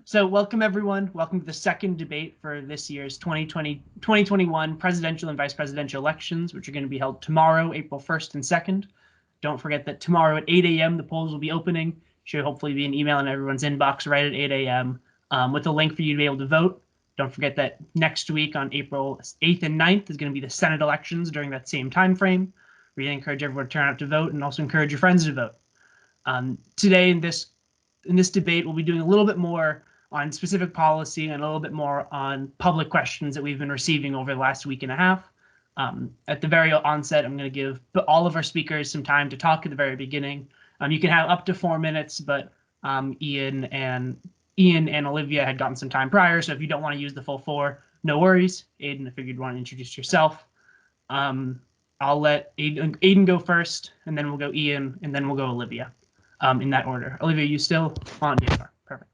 So welcome everyone. Welcome to the second debate for this year's 2021 presidential and vice presidential elections, which are going to be held tomorrow, April 1st and 2nd. Don't forget that tomorrow at 8 a.m. the polls will be opening. Should hopefully be an email in everyone's inbox right at 8 a.m. With a link for you to be able to vote. Don't forget that next week on April 8th and 9th is going to be the Senate elections during that same time frame. We encourage everyone to turn out to vote and also encourage your friends to vote. Today in this debate, we'll be doing a little bit more on specific policy and a little bit more on public questions that we've been receiving over the last week and a half. At the very onset, I'm going to give all of our speakers some time to talk at the very beginning. You can have up to 4 minutes, but Ian and Olivia had gotten some time prior, so if you don't want to use the full 4, no worries. Aiden, I figured you'd want to introduce yourself. I'll let Aiden go first, and then we'll go Ian, and then we'll go Olivia, in that order. Olivia, you still on? Yeah, perfect.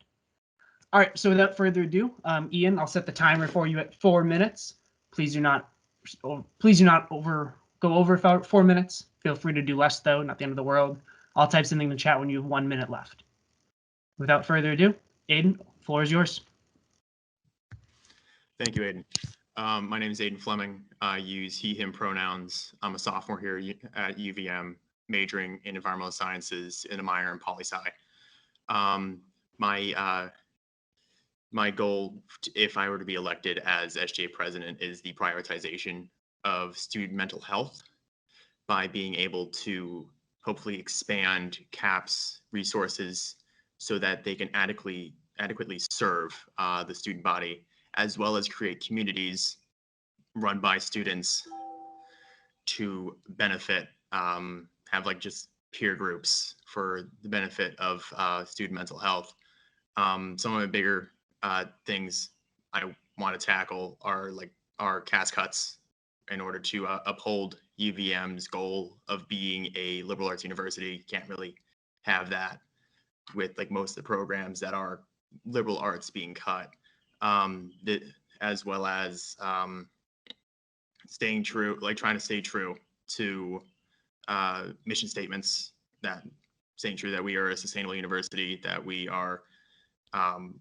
All right, so without further ado, Ian, I'll set the timer for you at 4 minutes. Please do not go over 4 minutes. Feel free to do less, though, not the end of the world. I'll type something in the chat when you have 1 minute left. Without further ado, Aiden, the floor is yours. Thank you, Aiden. My name is Aiden Fleming. I use he, him pronouns. I'm a sophomore here at UVM, majoring in environmental sciences and a minor in poli-sci. My goal, if I were to be elected as SGA president, is the prioritization of student mental health by being able to hopefully expand CAP's resources so that they can adequately serve the student body, as well as create communities run by students to benefit, have like just peer groups for the benefit of student mental health. Some of the bigger things I want to tackle are CAS cuts in order to uphold UVM's goal of being a liberal arts university. Can't really have that with like most of the programs that are liberal arts being cut, as well as trying to stay true to mission statements, that staying true that we are a sustainable university, that we are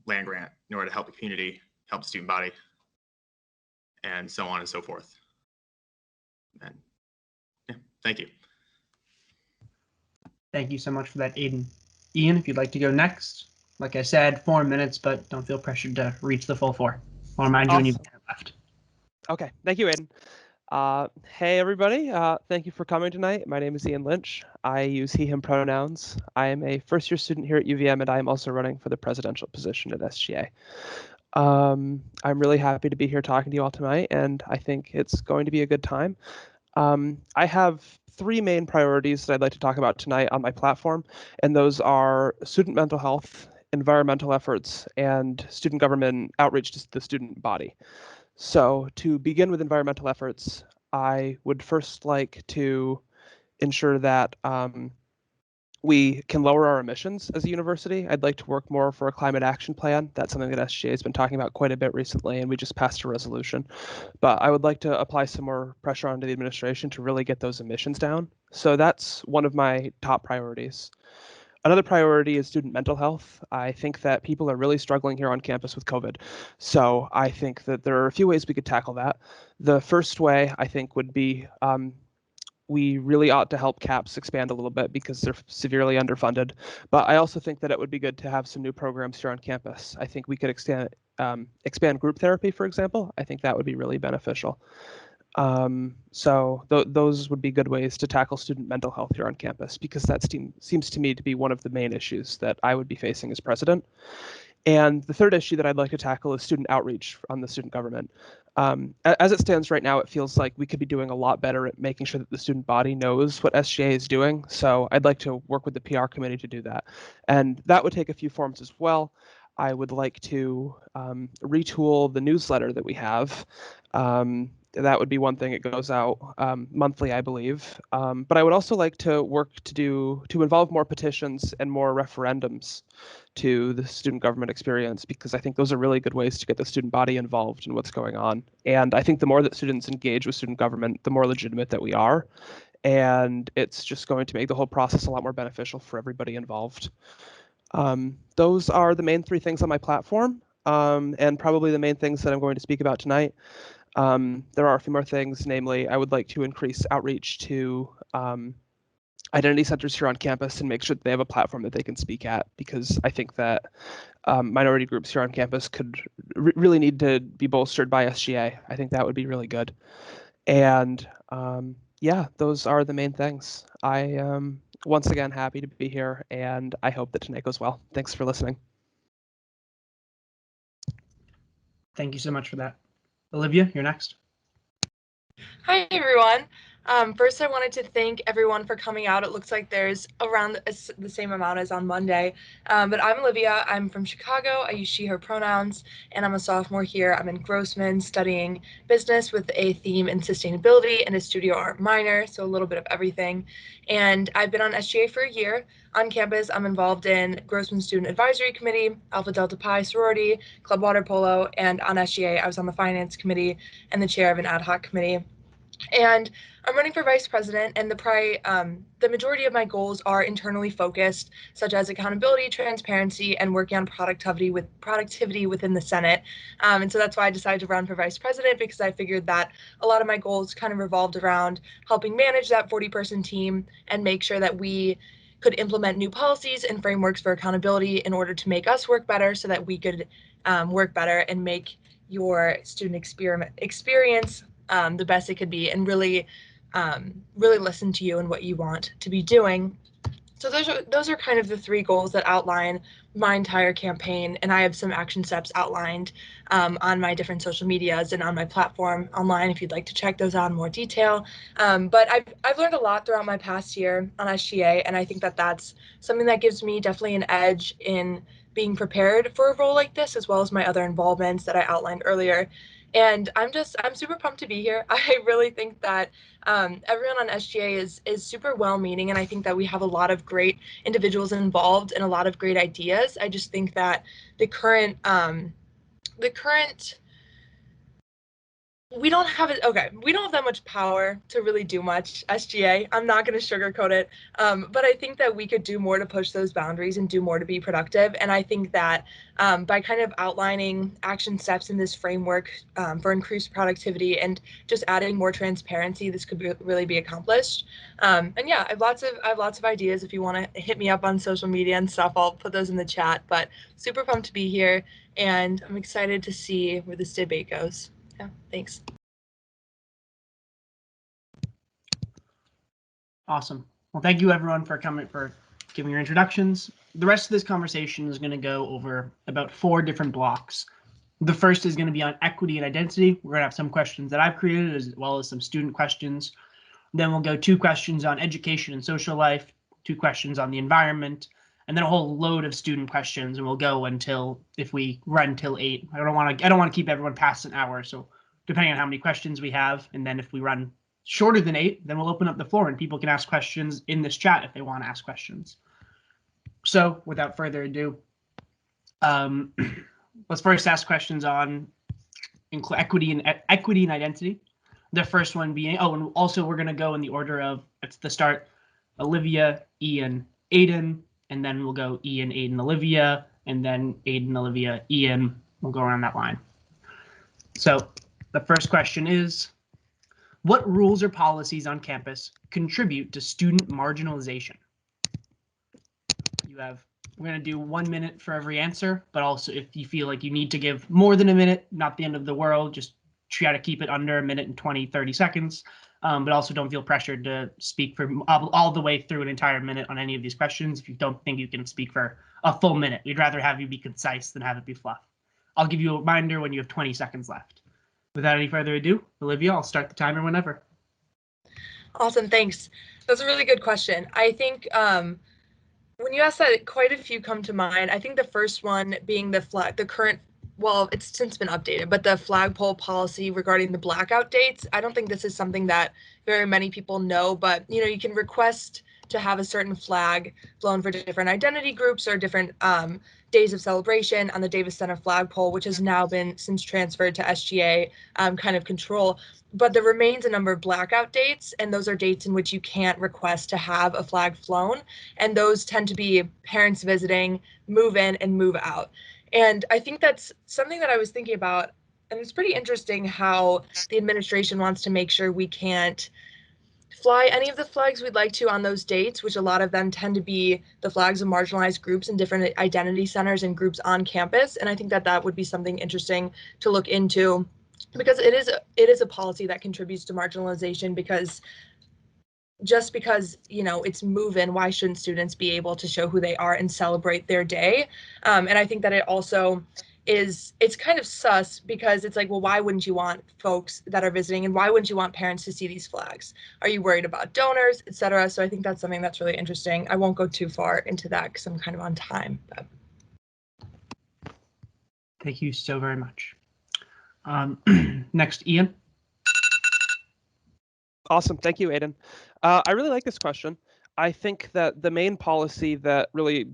land grant in order to help the community, help the student body, and so on and so forth. And yeah, thank you. Thank you so much for that, Aiden. Ian, if you'd like to go next. Like I said, 4 minutes, but don't feel pressured to reach the full 4. I'll remind you when you've left. Okay, thank you, Aiden. Hey, everybody. Thank you for coming tonight. My name is Ian Lynch. I use he, him pronouns. I am a first-year student here at UVM, and I am also running for the presidential position at SGA. I'm really happy to be here talking to you all tonight, and I think it's going to be a good time. I have 3 main priorities that I'd like to talk about tonight on my platform, and those are student mental health, environmental efforts, and student government outreach to the student body. So to begin with environmental efforts, I would first like to ensure that we can lower our emissions as a university. I'd like to work more for a climate action plan. That's something that SGA has been talking about quite a bit recently, and we just passed a resolution. But I would like to apply some more pressure onto the administration to really get those emissions down. So that's one of my top priorities. Another priority is student mental health. I think that people are really struggling here on campus with COVID. So I think that there are a few ways we could tackle that. The first way, I think, would be we really ought to help CAPS expand a little bit because they're severely underfunded. But I also think that it would be good to have some new programs here on campus. I think we could expand group therapy, for example. I think that would be really beneficial. So those would be good ways to tackle student mental health here on campus, because that seems to me to be one of the main issues that I would be facing as president. And the third issue that I'd like to tackle is student outreach on the student government. As it stands right now, it feels like we could be doing a lot better at making sure that the student body knows what SGA is doing. So I'd like to work with the PR committee to do that. And that would take a few forms as well. I would like to retool the newsletter that we have. That would be one thing. It goes out monthly, I believe. But I would also like to work to involve more petitions and more referendums to the student government experience, because I think those are really good ways to get the student body involved in what's going on. And I think the more that students engage with student government, the more legitimate that we are. And it's just going to make the whole process a lot more beneficial for everybody involved. Those are the main three things on my platform, and probably the main things that I'm going to speak about tonight. There are a few more things, namely, I would like to increase outreach to identity centers here on campus and make sure that they have a platform that they can speak at, because I think that minority groups here on campus could really need to be bolstered by SGA. I think that would be really good. And yeah, those are the main things. I am once again happy to be here, and I hope that tonight goes well. Thanks for listening. Thank you so much for that. Olivia, you're next. Hi, everyone. First, I wanted to thank everyone for coming out. It looks like there's around the same amount as on Monday. But I'm Olivia. I'm from Chicago. I use she, her pronouns, and I'm a sophomore here. I'm in Grossman studying business with a theme in sustainability and a studio art minor, so a little bit of everything. And I've been on SGA for a year. On campus, I'm involved in Grossman Student Advisory Committee, Alpha Delta Pi Sorority, Club Water Polo, and on SGA, I was on the Finance Committee and the chair of an ad hoc committee. And I'm running for vice president, and the majority of my goals are internally focused, such as accountability, transparency, and working on productivity within the Senate. And so that's why I decided to run for vice president, because I figured that a lot of my goals kind of revolved around helping manage that 40-person team and make sure that we could implement new policies and frameworks for accountability in order to make us work better, so that we could work better and make your student experience the best it could be, and really listen to you and what you want to be doing. So those are kind of the three goals that outline my entire campaign, and I have some action steps outlined on my different social medias and on my platform online if you'd like to check those out in more detail. But I've learned a lot throughout my past year on SGA, and I think that that's something that gives me definitely an edge in being prepared for a role like this, as well as my other involvements that I outlined earlier. And I'm super pumped to be here. I really think that everyone on SGA is super well-meaning, and I think that we have a lot of great individuals involved and a lot of great ideas. I just think that the current we don't have that much power to really do much, SGA. I'm not going to sugarcoat it, but I think that we could do more to push those boundaries and do more to be productive. And I think that by kind of outlining action steps in this framework for increased productivity and just adding more transparency, this could really be accomplished. And yeah, I have lots of ideas. If you want to hit me up on social media and stuff, I'll put those in the chat. But super pumped to be here, and I'm excited to see where this debate goes. Yeah, thanks. Awesome. Well, thank you everyone for giving your introductions. The rest of this conversation is going to go over about 4 different blocks. The first is going to be on equity and identity. We're going to have some questions that I've created, as well as some student questions. Then we'll go 2 questions on education and social life, 2 questions on the environment, and then a whole load of student questions. And we'll go if we run till 8. I don't want to keep everyone past an hour. So depending on how many questions we have, and then if we run shorter than 8, then we'll open up the floor and people can ask questions in this chat if they want to ask questions. So without further ado, let's first ask questions on equity and identity. The first one being, and also we're going to go in the order of, at the start, Olivia, Ian, Aiden, and then we'll go Ian, Aiden, Olivia, and then Aiden, Olivia, Ian. We'll go around that line. So the first question is, what rules or policies on campus contribute to student marginalization? We're going to do 1 minute for every answer, but also if you feel like you need to give more than a minute, not the end of the world, just try to keep it under a minute and 20, 30 seconds. But also don't feel pressured to speak for all the way through an entire minute on any of these questions if you don't think you can speak for a full minute. We'd rather have you be concise than have it be fluff. I'll give you a reminder when you have 20 seconds left. Without any further ado, Olivia, I'll start the timer whenever. Awesome, thanks. That's a really good question. I think when you ask that, quite a few come to mind. I think the first one being the current, well, it's since been updated, but the flagpole policy regarding the blackout dates. I don't think this is something that very many people know, but you can request to have a certain flag flown for different identity groups or different days of celebration on the Davis Center flagpole, which has now been since transferred to SGA kind of control. But there remains a number of blackout dates, and those are dates in which you can't request to have a flag flown. And those tend to be parents visiting, move in, and move out. And I think that's something that I was thinking about. And it's pretty interesting how the administration wants to make sure we can't fly any of the flags we'd like to on those dates, which a lot of them tend to be the flags of marginalized groups and different identity centers and groups on campus. And I think that that would be something interesting to look into, because it is a policy that contributes to marginalization, because just because, you know, it's move-in, why shouldn't students be able to show who they are and celebrate their day? And I think that it also it's kind of sus, because it's like, well, why wouldn't you want folks that are visiting, and why wouldn't you want parents to see these flags? Are you worried about donors, etc.? So I think that's something that's really interesting. I won't go too far into that because I'm kind of on time. But. Thank you so very much. Next, Ian. Awesome. Thank you, Aiden. I really like this question. I think that the main policy that really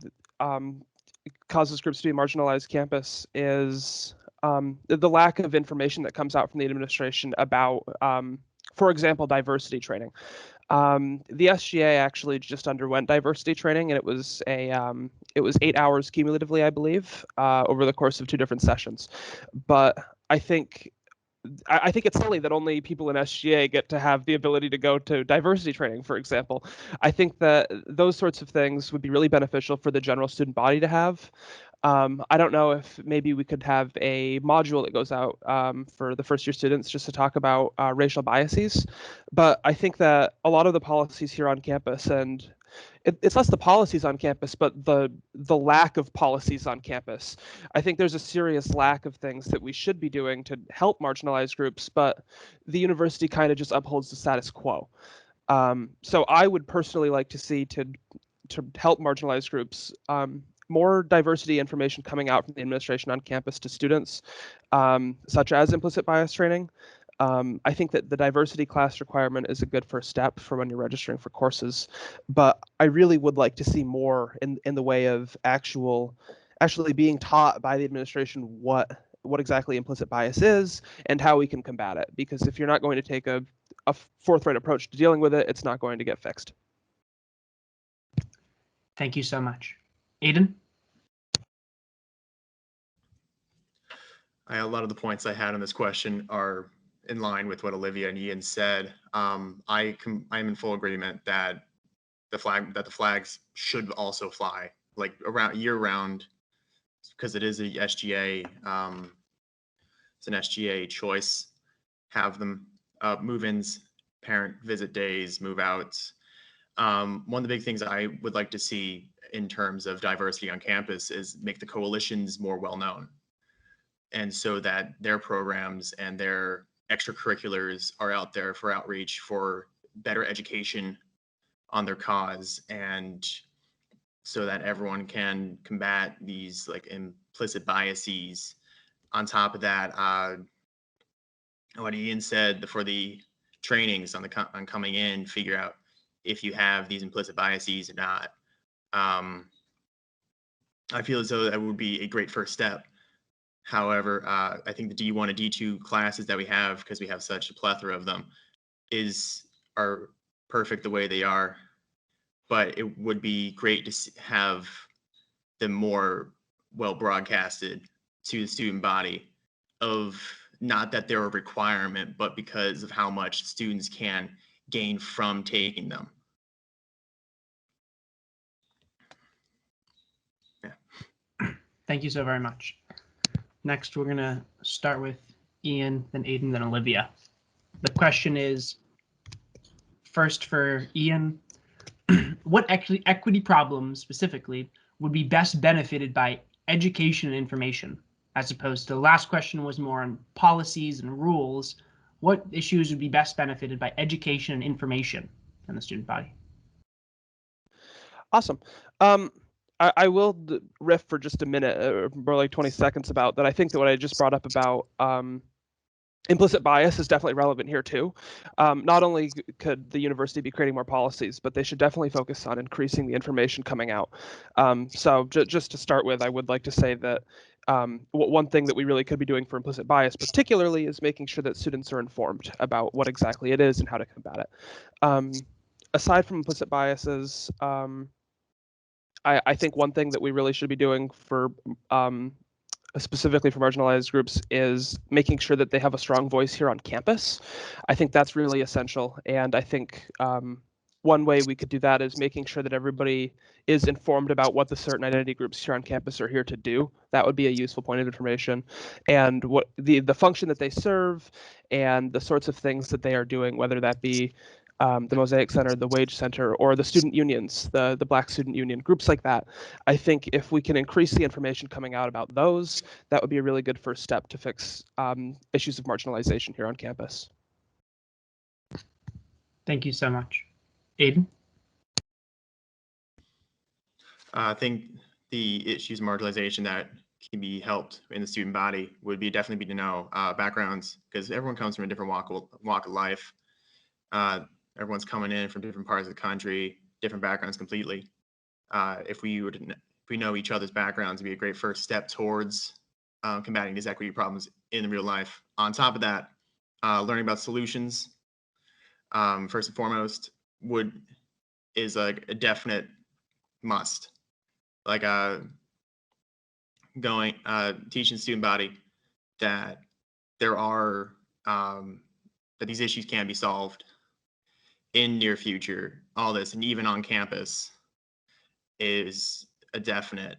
causes groups to be marginalized campus is the lack of information that comes out from the administration about, for example, diversity training. The SGA actually just underwent diversity training, and it was 8 hours cumulatively, I believe, over the course of 2 different sessions. But I think it's silly that only people in SGA get to have the ability to go to diversity training, for example. I think that those sorts of things would be really beneficial for the general student body to have. I don't know if maybe we could have a module that goes out for the first year students just to talk about racial biases. But I think that a lot of the policies here on campus, and it's less the policies on campus, but the lack of policies on campus. I think there's a serious lack of things that we should be doing to help marginalized groups, but the university kind of just upholds the status quo. So I would personally like to see, to help marginalized groups, more diversity information coming out from the administration on campus to students, such as implicit bias training. I think that the diversity class requirement is a good first step for when you're registering for courses, but I really would like to see more in the way of actually being taught by the administration what exactly implicit bias is and how we can combat it. Because if you're not going to take a forthright approach to dealing with it, it's not going to get fixed. Thank you so much. Aiden? A lot of the points I had on this question are in line with what Olivia and Ian said. I'm in full agreement that the flags should also fly like around year round, because it is a SGA. It's an SGA choice. Have them move-ins, parent visit days, move outs. One of the big things I would like to see in terms of diversity on campus is make the coalitions more well known, and so that their programs and their extracurriculars are out there for outreach, for better education on their cause, and so that everyone can combat these like implicit biases. On top of that, what Ian said for the trainings on coming in, figure out if you have these implicit biases or not. I feel as though that would be a great first step. However, I think the D1 and D2 classes that we have, because we have such a plethora of them, are perfect the way they are. But it would be great to have them more well broadcasted to the student body, of not that they're a requirement, but because of how much students can gain from taking them. Yeah. Thank you so very much. Next, we're going to start with Ian, then Aiden, then Olivia. The question is, first for Ian, what equity problems specifically would be best benefited by education and information, as opposed to the last question was more on policies and rules? What issues would be best benefited by education and information in the student body? Awesome. I will riff for just a minute, or more like 20 seconds, about that. I think that what I just brought up about Implicit bias is definitely relevant here too. Not only could the university be creating more policies, but they should definitely focus on increasing the information coming out. So just to start with, I would like to say that one thing that we really could be doing for implicit bias particularly is making sure that students are informed about what exactly it is and how to combat it. Aside from implicit biases, I think one thing that we really should be doing for specifically for marginalized groups is making sure that they have a strong voice here on campus. I think that's really essential. And I think one way we could do that is making sure that everybody is informed about what the certain identity groups here on campus are here to do. That would be a useful point of information. And what the function that they serve and the sorts of things that they are doing, whether that be the Mosaic Center, the Wage Center, or the student unions, the Black Student Union, groups like that. I think if we can increase the information coming out about those, that would be a really good first step to fix issues of marginalization here on campus. Thank you so much. Aiden? I think the issues of marginalization that can be helped in the student body would be definitely be to know backgrounds, because everyone comes from a different walk of life. Everyone's coming in from different parts of the country, different backgrounds completely. If we know each other's backgrounds, it'd be a great first step towards combating these equity problems in real life. On top of that, learning about solutions, first and foremost, is like a definite must. Like teaching student body that there are that these issues can be solved in near future. All this, and even on campus, is a definite.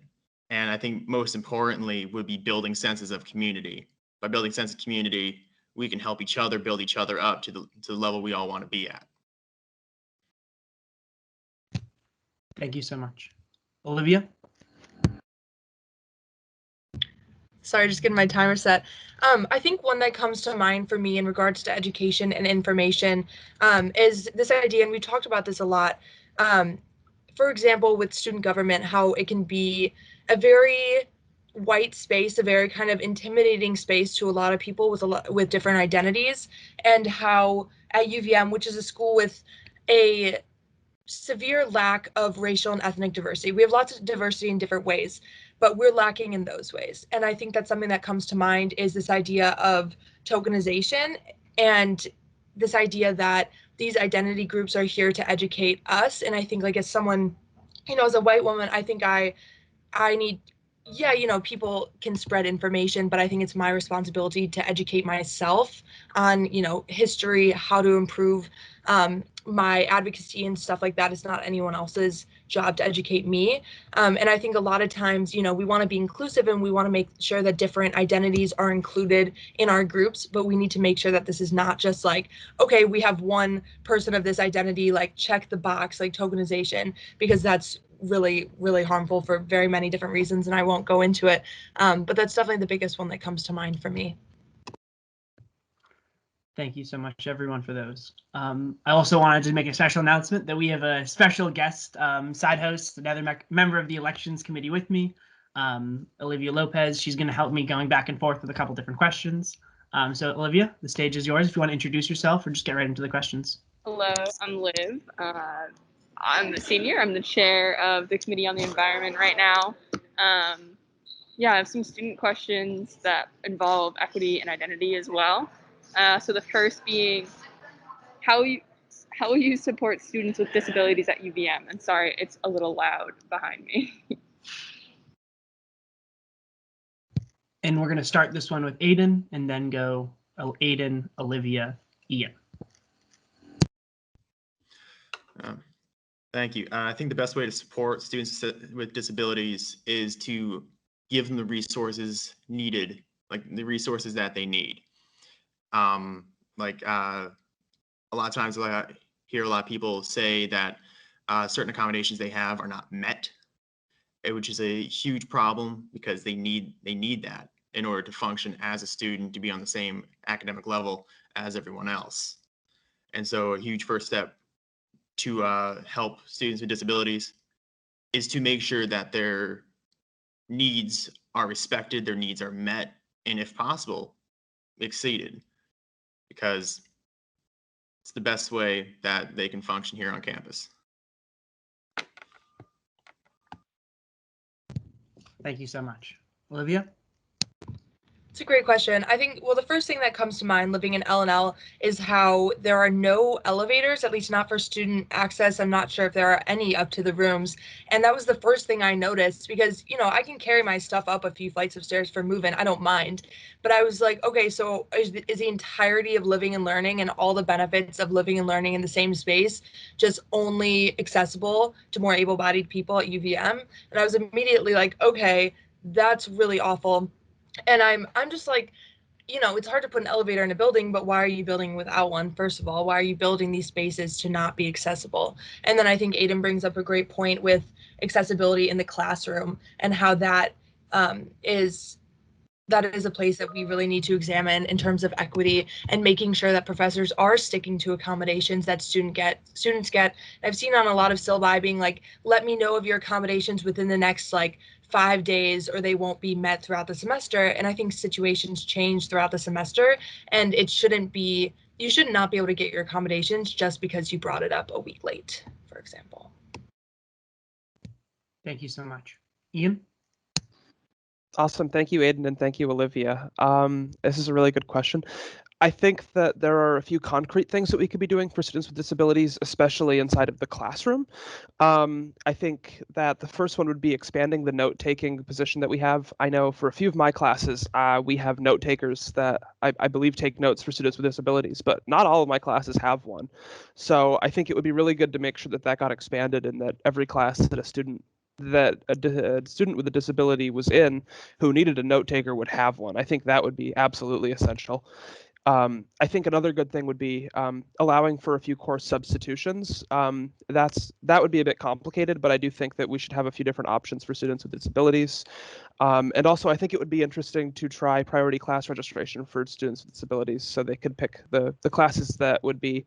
And I think most importantly would be building senses of community. By building sense of community, we can help each other build each other up to the level we all want to be at. Thank you so much. Olivia? Sorry, just getting my timer set. I think one that comes to mind for me in regards to education and information is this idea, and we talked about this a lot. For example, with student government, how it can be a very white space, a very kind of intimidating space to a lot of people with different identities, and how at UVM, which is a school with a severe lack of racial and ethnic diversity. We have lots of diversity in different ways, but we're lacking in those ways. And I think that's something that comes to mind is this idea of tokenization and this idea that these identity groups are here to educate us. And I think, like, as someone, as a white woman, I think I need, people can spread information, but I think it's my responsibility to educate myself on, history, how to improve my advocacy and stuff like that. It's not anyone else's job to educate me. And I think a lot of times, we want to be inclusive and we want to make sure that different identities are included in our groups, but we need to make sure that this is not just like, okay, we have one person of this identity, like check the box, like tokenization, because that's really, really harmful for very many different reasons, and I won't go into it. But that's definitely the biggest one that comes to mind for me. Thank you so much, everyone, for those. I also wanted to make a special announcement that we have a special guest, side host, another member of the elections committee with me, Olivia Lopez. She's going to help me going back and forth with a couple different questions. So, Olivia, the stage is yours if you want to introduce yourself or just get right into the questions. Hello, I'm Liv. I'm the senior. I'm the chair of the Committee on the Environment right now. Yeah, I have some student questions that involve equity and identity as well. So the first being, how will you support students with disabilities at UVM? And sorry, it's a little loud behind me. And we're going to start this one with Aiden and then go Aiden, Olivia, Ian. Thank you. I think the best way to support students with disabilities is to give them the resources needed, like the resources that they need. A lot of times I hear a lot of people say that certain accommodations they have are not met, which is a huge problem because they need that in order to function as a student, to be on the same academic level as everyone else. And so a huge first step to help students with disabilities is to make sure that their needs are respected, their needs are met, and if possible, exceeded. because it's the best way that they can function here on campus. Thank you so much. Olivia? It's a great question. I think, well, the first thing that comes to mind living in L&L is how there are no elevators, at least not for student access. I'm not sure if there are any up to the rooms. And that was the first thing I noticed because, you know, I can carry my stuff up a few flights of stairs for moving. I don't mind. But I was like, okay, so is the entirety of living and learning and all the benefits of living and learning in the same space just only accessible to more able-bodied people at UVM? And I was immediately like, okay, that's really awful. And I'm just like, you know, it's hard to put an elevator in a building, but why are you building without one? First of all, why are you building these spaces to not be accessible? And then I think Aiden brings up a great point with accessibility in the classroom and how that is a place that we really need to examine in terms of equity and making sure that professors are sticking to accommodations that students get. I've seen on a lot of syllabi being like, let me know of your accommodations within the next like 5 days or they won't be met throughout the semester. And I think situations change throughout the semester, and you should not be able to get your accommodations just because you brought it up a week late, for example. Thank you so much. Ian? Awesome. Thank you, Aiden, and thank you, Olivia. This is a really good question. I think that there are a few concrete things that we could be doing for students with disabilities, especially inside of the classroom. I think that the first one would be expanding the note-taking position that we have. I know for a few of my classes, we have note takers that I believe take notes for students with disabilities, but not all of my classes have one. So I think it would be really good to make sure that that got expanded and that every class that a student with a disability was in who needed a note taker would have one. I think that would be absolutely essential. I think another good thing would be allowing for a few course substitutions. That would be a bit complicated, but I do think that we should have a few different options for students with disabilities. And also, I think it would be interesting to try priority class registration for students with disabilities so they could pick the classes that would be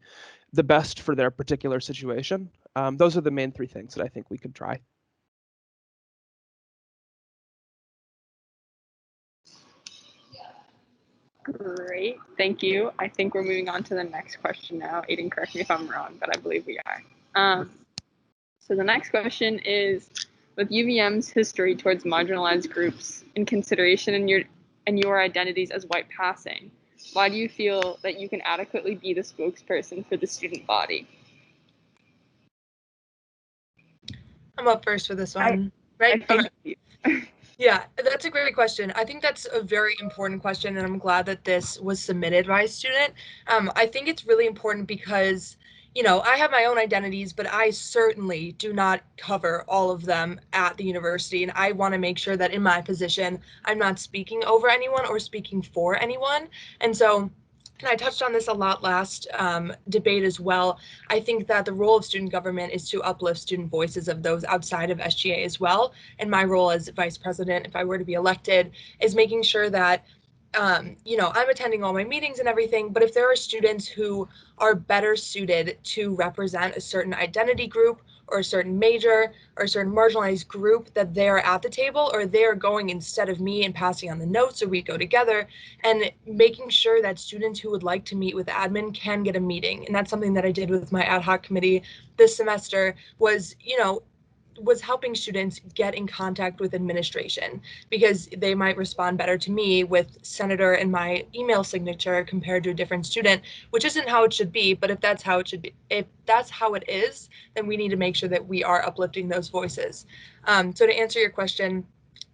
the best for their particular situation. Those are the main three things that I think we could try. Great, thank you. I think we're moving on to the next question now. Aiden, correct me if I'm wrong, but I believe we are. So the next question is, with UVM's history towards marginalized groups in consideration in your identities as white passing, why do you feel that you can adequately be the spokesperson for the student body? I'm up first for this one, right? Okay. Yeah, that's a great question. I think that's a very important question, and I'm glad that this was submitted by a student. I think it's really important because, you know, I have my own identities, but I certainly do not cover all of them at the university, and I want to make sure that in my position, I'm not speaking over anyone or speaking for anyone. And so, and I touched on this a lot last debate as well. I think that the role of student government is to uplift student voices of those outside of SGA as well. And my role as vice president, if I were to be elected, is making sure that you know, I'm attending all my meetings and everything, but if there are students who are better suited to represent a certain identity group or a certain major or a certain marginalized group, that they're at the table or they're going instead of me and passing on the notes, or we go together, and making sure that students who would like to meet with admin can get a meeting. And that's something that I did with my ad hoc committee this semester was, you know, was helping students get in contact with administration because they might respond better to me with senator and my email signature compared to a different student, which isn't how it should be. But if that's how it should be, if that's how it is, then we need to make sure that we are uplifting those voices. So to answer your question,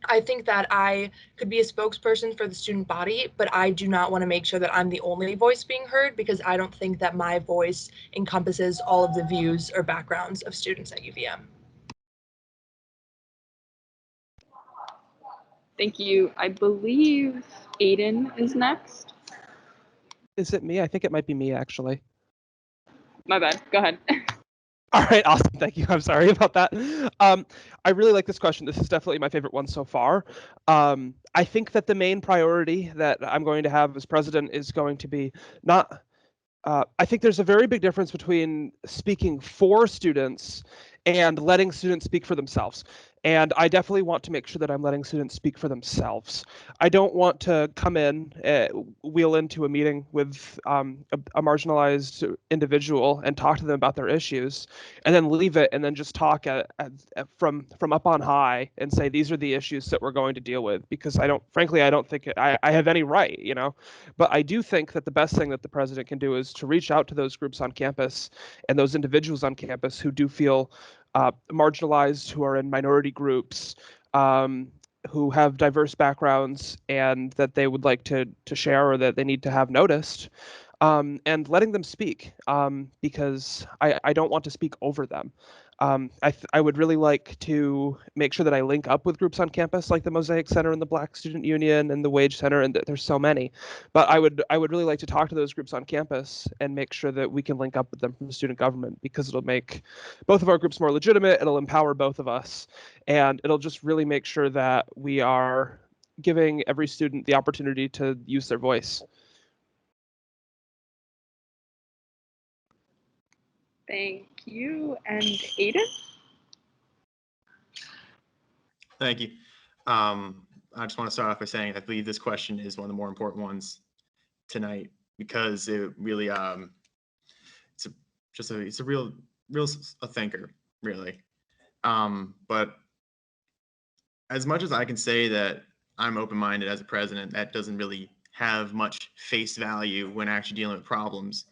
I think that I could be a spokesperson for the student body, but I do not want to make sure that I'm the only voice being heard because I don't think that my voice encompasses all of the views or backgrounds of students at UVM. Thank you. I believe Aiden is next. Is it me? I think it might be me, actually. My bad. Go ahead. All right, awesome. Thank you. I'm sorry about that. I really like this question. This is definitely my favorite one so far. I think that the main priority that I'm going to have as president is going to be not. I think there's a very big difference between speaking for students and letting students speak for themselves. And I definitely want to make sure that I'm letting students speak for themselves. I don't want to come in, wheel into a meeting with a marginalized individual and talk to them about their issues, and then leave it and then just talk from up on high and say these are the issues that we're going to deal with, because I don't think I have any right, But I do think that the best thing that the president can do is to reach out to those groups on campus and those individuals on campus who do feel marginalized, who are in minority groups, who have diverse backgrounds, and that they would like to share or that they need to have noticed, and letting them speak, because I don't want to speak over them. I would really like to make sure that I link up with groups on campus like the Mosaic Center and the Black Student Union and the Wage Center, and there's so many. But I would really like to talk to those groups on campus and make sure that we can link up with them from student government, because it'll make both of our groups more legitimate, it'll empower both of us, and it'll just really make sure that we are giving every student the opportunity to use their voice. Thank you. And Aiden? Thank you. I just want to start off by saying I believe this question is one of the more important ones tonight, because it really it's a real thinker, really. But as much as I can say that I'm open-minded as a president, that doesn't really have much face value when actually dealing with problems.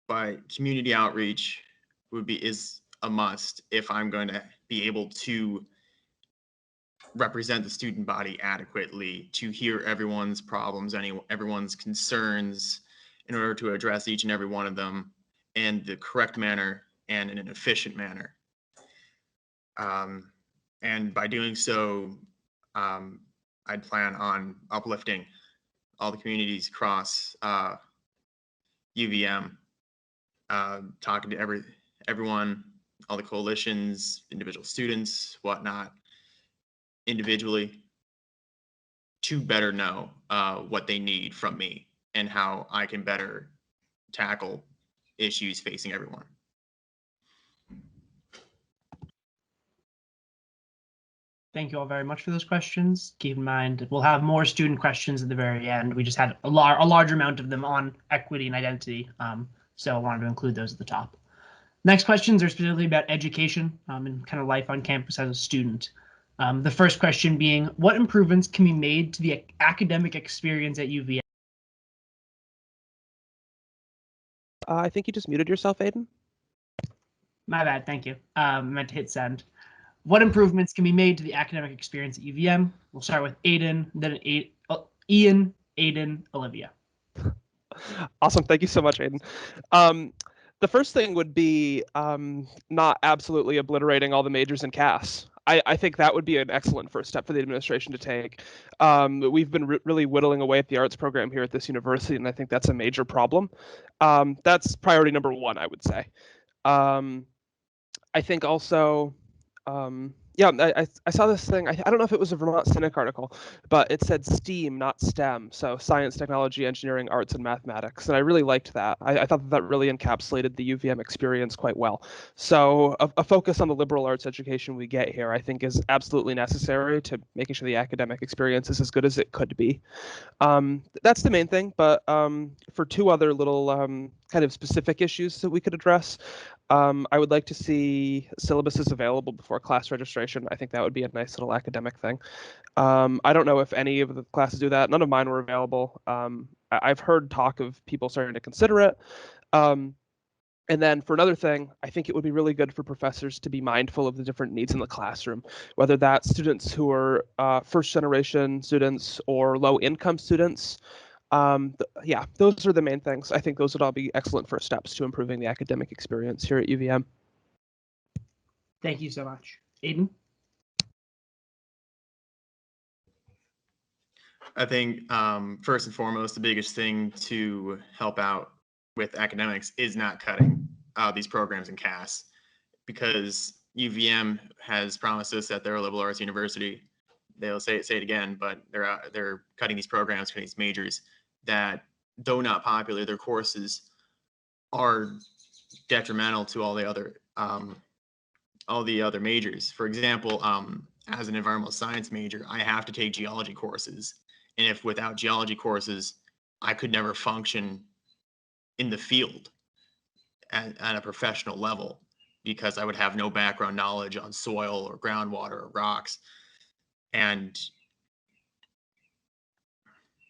But community outreach is a must if I'm going to be able to represent the student body adequately, to hear everyone's problems, everyone's concerns, in order to address each and every one of them in the correct manner and in an efficient manner. And by doing so, I'd plan on uplifting all the communities across UVM, talking to everyone, all the coalitions, individual students, whatnot, individually, to better know what they need from me and how I can better tackle issues facing everyone. Thank you all very much for those questions. Keep in mind, we'll have more student questions at the very end. We just had a large amount of them on equity and identity, so I wanted to include those at the top. Next questions are specifically about education and kind of life on campus as a student. The first question being, what improvements can be made to the academic experience at UVM? I think you just muted yourself, Aiden. My bad, thank you. I meant to hit send. What improvements can be made to the academic experience at UVM? We'll start with Aiden, then Ian, Aiden, Olivia. Awesome. Thank you so much, Aiden. The first thing would be not absolutely obliterating all the majors in CAS. I think that would be an excellent first step for the administration to take. We've been really whittling away at the arts program here at this university, and I think that's a major problem. That's priority number one, I would say. I think also, yeah, I saw this thing. I don't know if it was a Vermont Cynic article, but it said STEAM, not STEM. So science, technology, engineering, arts, and mathematics. And I really liked that. I thought that really encapsulated the UVM experience quite well. So a focus on the liberal arts education we get here, I think, is absolutely necessary to making sure the academic experience is as good as it could be. That's the main thing. But for two other little kind of specific issues that we could address, I would like to see syllabuses available before class registration. I think that would be a nice little academic thing. I don't know if any of the classes do that. None of mine were available. I've heard talk of people starting to consider it. And then for another thing, I think it would be really good for professors to be mindful of the different needs in the classroom, whether that's students who are first generation students or low income students. Yeah, those are the main things. I think those would all be excellent first steps to improving the academic experience here at UVM. Thank you so much. Aiden? I think first and foremost, the biggest thing to help out with academics is not cutting these programs in CAS, because UVM has promised us that they're a liberal arts university. They'll say it again, but they're cutting these programs, cutting these majors that, though not popular, their courses are detrimental to all the other all the other majors. For example, as an environmental science major, I have to take geology courses. And if without geology courses, I could never function in the field at a professional level because I would have no background knowledge on soil or groundwater or rocks. And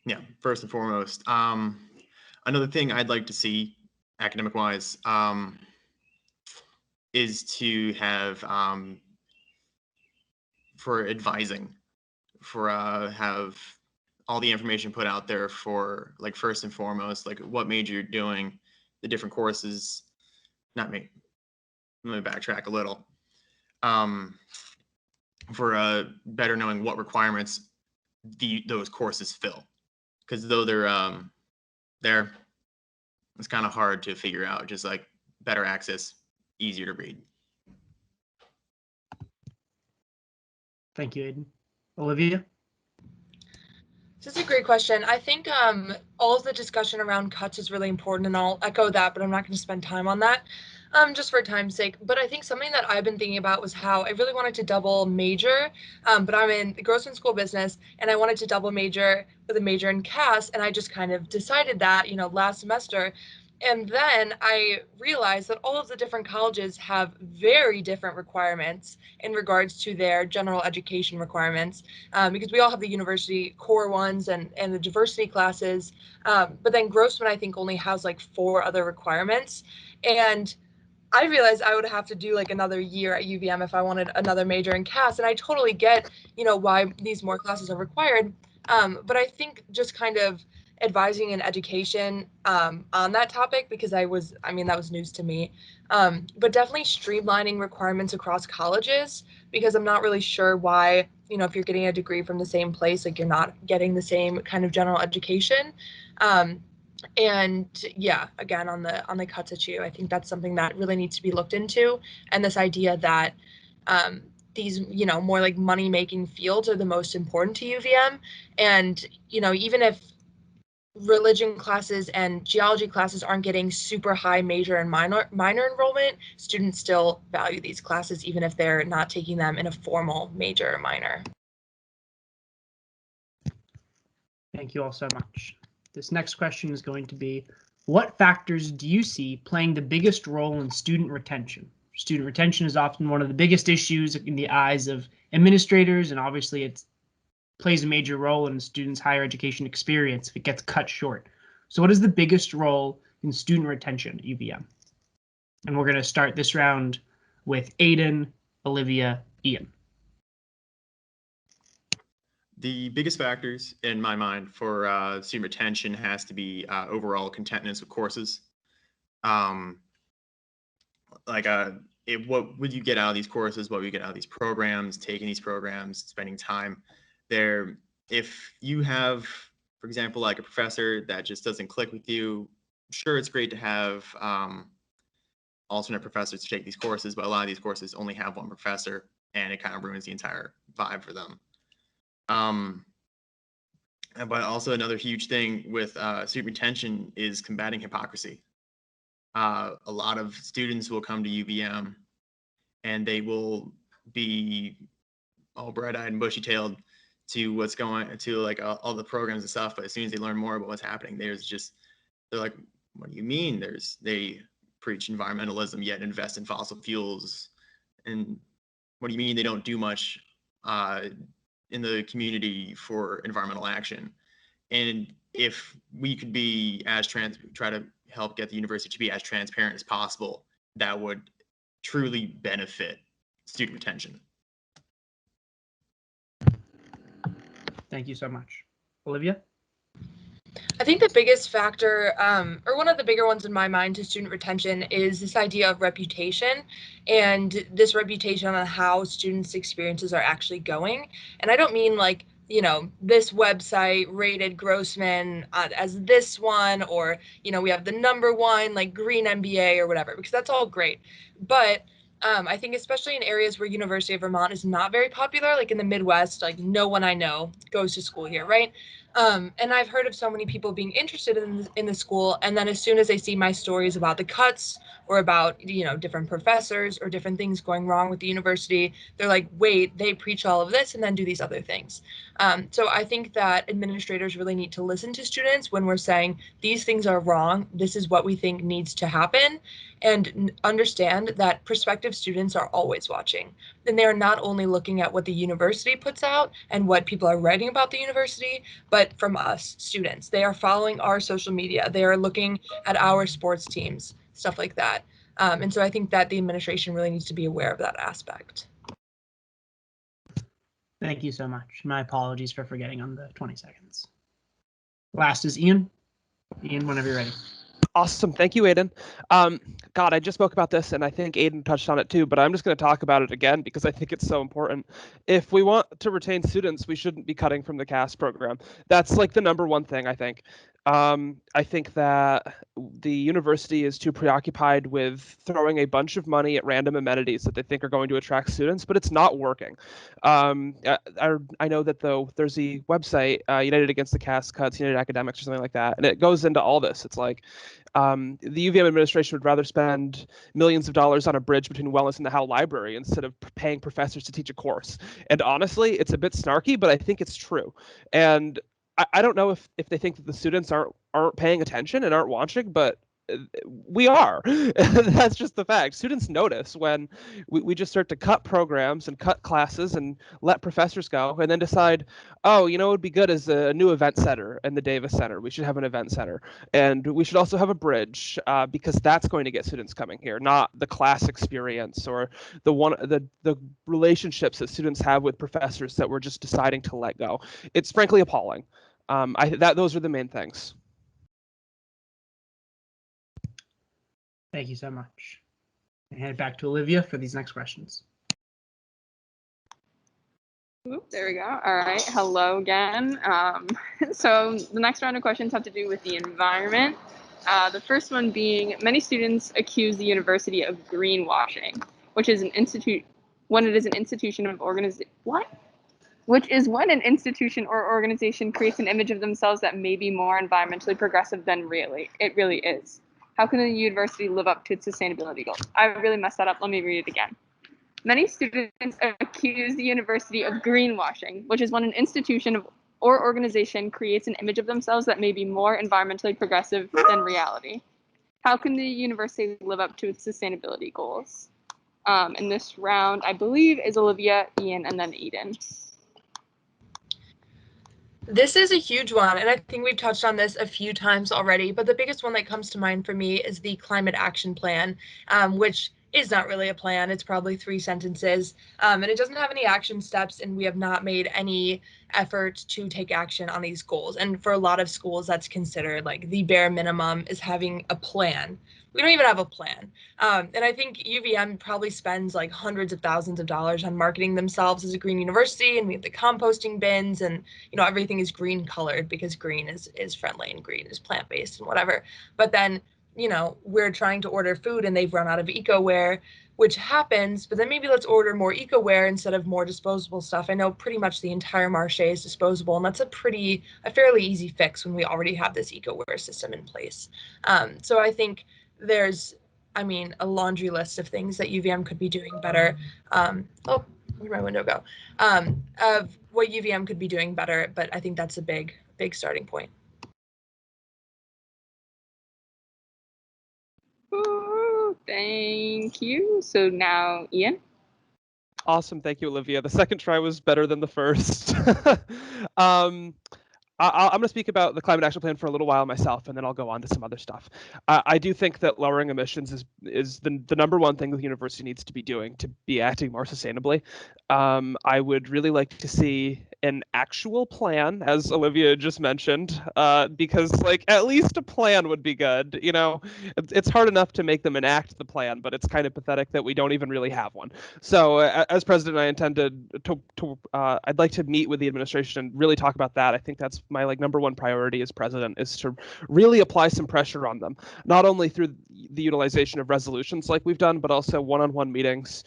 yeah, first and foremost, another thing I'd like to see academic wise is to have for advising, for have all the information put out there for like first and foremost, like what major you're doing, the different courses. Not me. Let me backtrack a little. For better knowing what requirements those courses fill, because though they're it's kind of hard to figure out. Just like better access, easier to read. Thank you, Aiden. Olivia? This is a great question. I think all of the discussion around cuts is really important, and I'll echo that, but I'm not going to spend time on that just for time's sake. But I think something that I've been thinking about was how I really wanted to double major, but I'm in the Grossman School of Business, and I wanted to double major with a major in CAS, and I just kind of decided that, last semester. And then I realized that all of the different colleges have very different requirements in regards to their general education requirements, because we all have the university core ones and the diversity classes. But then Grossman, I think, only has like 4 other requirements. And I realized I would have to do like another year at UVM if I wanted another major in CAS. And I totally get, why these more classes are required. But I think just kind of advising and education on that topic, because that was news to me. But definitely streamlining requirements across colleges, because I'm not really sure why, if you're getting a degree from the same place, like you're not getting the same kind of general education. And yeah, again, on the cuts issue, I think that's something that really needs to be looked into. And this idea that these, more like money-making fields are the most important to UVM. And, even if religion classes and geology classes aren't getting super high major and minor enrollment, students still value these classes even if they're not taking them in a formal major or minor. Thank you all so much. This next question is going to be, what factors do you see playing the biggest role in student retention? Student retention is often one of the biggest issues in the eyes of administrators, and obviously it plays a major role in students' higher education experience if it gets cut short. So what is the biggest role in student retention at UVM? And we're going to start this round with Aiden, Olivia, Ian. The biggest factors in my mind for student retention has to be overall contentness with courses. What would you get out of these courses? What would you get out of these programs? Taking these programs, spending time there. If you have, for example, like a professor that just doesn't click with you, sure, it's great to have alternate professors to take these courses, but a lot of these courses only have one professor, and it kind of ruins the entire vibe for them. But also another huge thing with student retention is combating hypocrisy. A lot of students will come to UVM and they will be all bright-eyed and bushy-tailed to what's going to like all the programs and stuff, but as soon as they learn more about what's happening, they're like, what do you mean? They preach environmentalism yet invest in fossil fuels, and what do you mean they don't do much in the community for environmental action? And if we could be try to help get the university to be as transparent as possible, that would truly benefit student retention. Thank you so much. Olivia? I think the biggest factor, or one of the bigger ones in my mind to student retention, is this idea of reputation, and this reputation on how students' experiences are actually going. And I don't mean like, this website rated Grossman as this one, or, we have the #1, like Green MBA or whatever, because that's all great. But I think especially in areas where University of Vermont is not very popular, like in the Midwest, like no one I know goes to school here, right? And I've heard of so many people being interested in the school, and then as soon as they see my stories about the cuts or about different professors or different things going wrong with the university, they're like, wait, they preach all of this and then do these other things. So I think that administrators really need to listen to students when we're saying these things are wrong, this is what we think needs to happen, and understand that prospective students are always watching. And they are not only looking at what the university puts out and what people are writing about the university, but from us, students. They are following our social media. They are looking at our sports teams, stuff like that. And so I think that the administration really needs to be aware of that aspect. Thank you so much. My apologies for forgetting on the 20 seconds. Last is Ian. Ian, whenever you're ready. Awesome. Thank you, Aiden. God, I just spoke about this, and I think Aiden touched on it too, but I'm just going to talk about it again because I think it's so important. If we want to retain students, we shouldn't be cutting from the CAS program. That's like the number one thing, I think. I think that the university is too preoccupied with throwing a bunch of money at random amenities that they think are going to attract students, but it's not working. I know that though there's a website, United Against the CAS Cuts, United Academics or something like that, and it goes into all this. It's like the UVM administration would rather spend millions of dollars on a bridge between Wellness and the Howe Library instead of paying professors to teach a course. And honestly, it's a bit snarky, but I think it's true. And I don't know if they think that the students aren't paying attention and aren't watching, but we are. That's just the fact. Students notice when we just start to cut programs and cut classes and let professors go and then decide, oh, what would be good is a new event center in the Davis Center. We should have an event center. And we should also have a bridge because that's going to get students coming here, not the class experience or the relationships that students have with professors that we're just deciding to let go. It's frankly appalling. Those are the main things. Thank you so much. And hand it back to Olivia for these next questions. Oop, there we go. All right. Hello again. So the next round of questions have to do with the environment. The first one being, many students accuse the university of greenwashing, which is when it is an institution of organization. Which is when an institution or organization creates an image of themselves that may be more environmentally progressive than it really is. How can the university live up to its sustainability goals? I really messed that up. Let me read it again. Many students accuse the university of greenwashing, which is when an institution or organization creates an image of themselves that may be more environmentally progressive than reality. How can the university live up to its sustainability goals? In this round, I believe, is Olivia, Ian, and then Eden. This is a huge one, and I think we've touched on this a few times already, but the biggest one that comes to mind for me is the Climate Action Plan, which is not really a plan. It's probably 3 sentences, and it doesn't have any action steps, and we have not made any effort to take action on these goals. And for a lot of schools, that's considered like the bare minimum is having a plan. We don't even have a plan. And I think UVM probably spends like hundreds of thousands of dollars on marketing themselves as a green university, and we have the composting bins, and everything is green colored because green is friendly and green is plant-based and whatever. But then we're trying to order food and they've run out of eco-ware, which happens, but then maybe let's order more eco-ware instead of more disposable stuff. I know pretty much the entire marché is disposable, and that's a fairly easy fix when we already have this eco-ware system in place. So I think there's, a laundry list of things that UVM could be doing better. Where'd my window go? Of what UVM could be doing better, but I think that's a big starting point. Ooh, thank you. So now, Ian. Awesome. Thank you, Olivia. The second try was better than the first. I'm going to speak about the Climate Action Plan for a little while myself, and then I'll go on to some other stuff. I do think that lowering emissions is the number one thing the university needs to be doing to be acting more sustainably. I would really like to see an actual plan, as Olivia just mentioned, because at least a plan would be good. It's hard enough to make them enact the plan, but it's kind of pathetic that we don't even really have one. So as president, I intended I'd like to meet with the administration and really talk about that. I think that's my number one priority as president, is to really apply some pressure on them, not only through the utilization of resolutions like we've done, but also one-on-one meetings.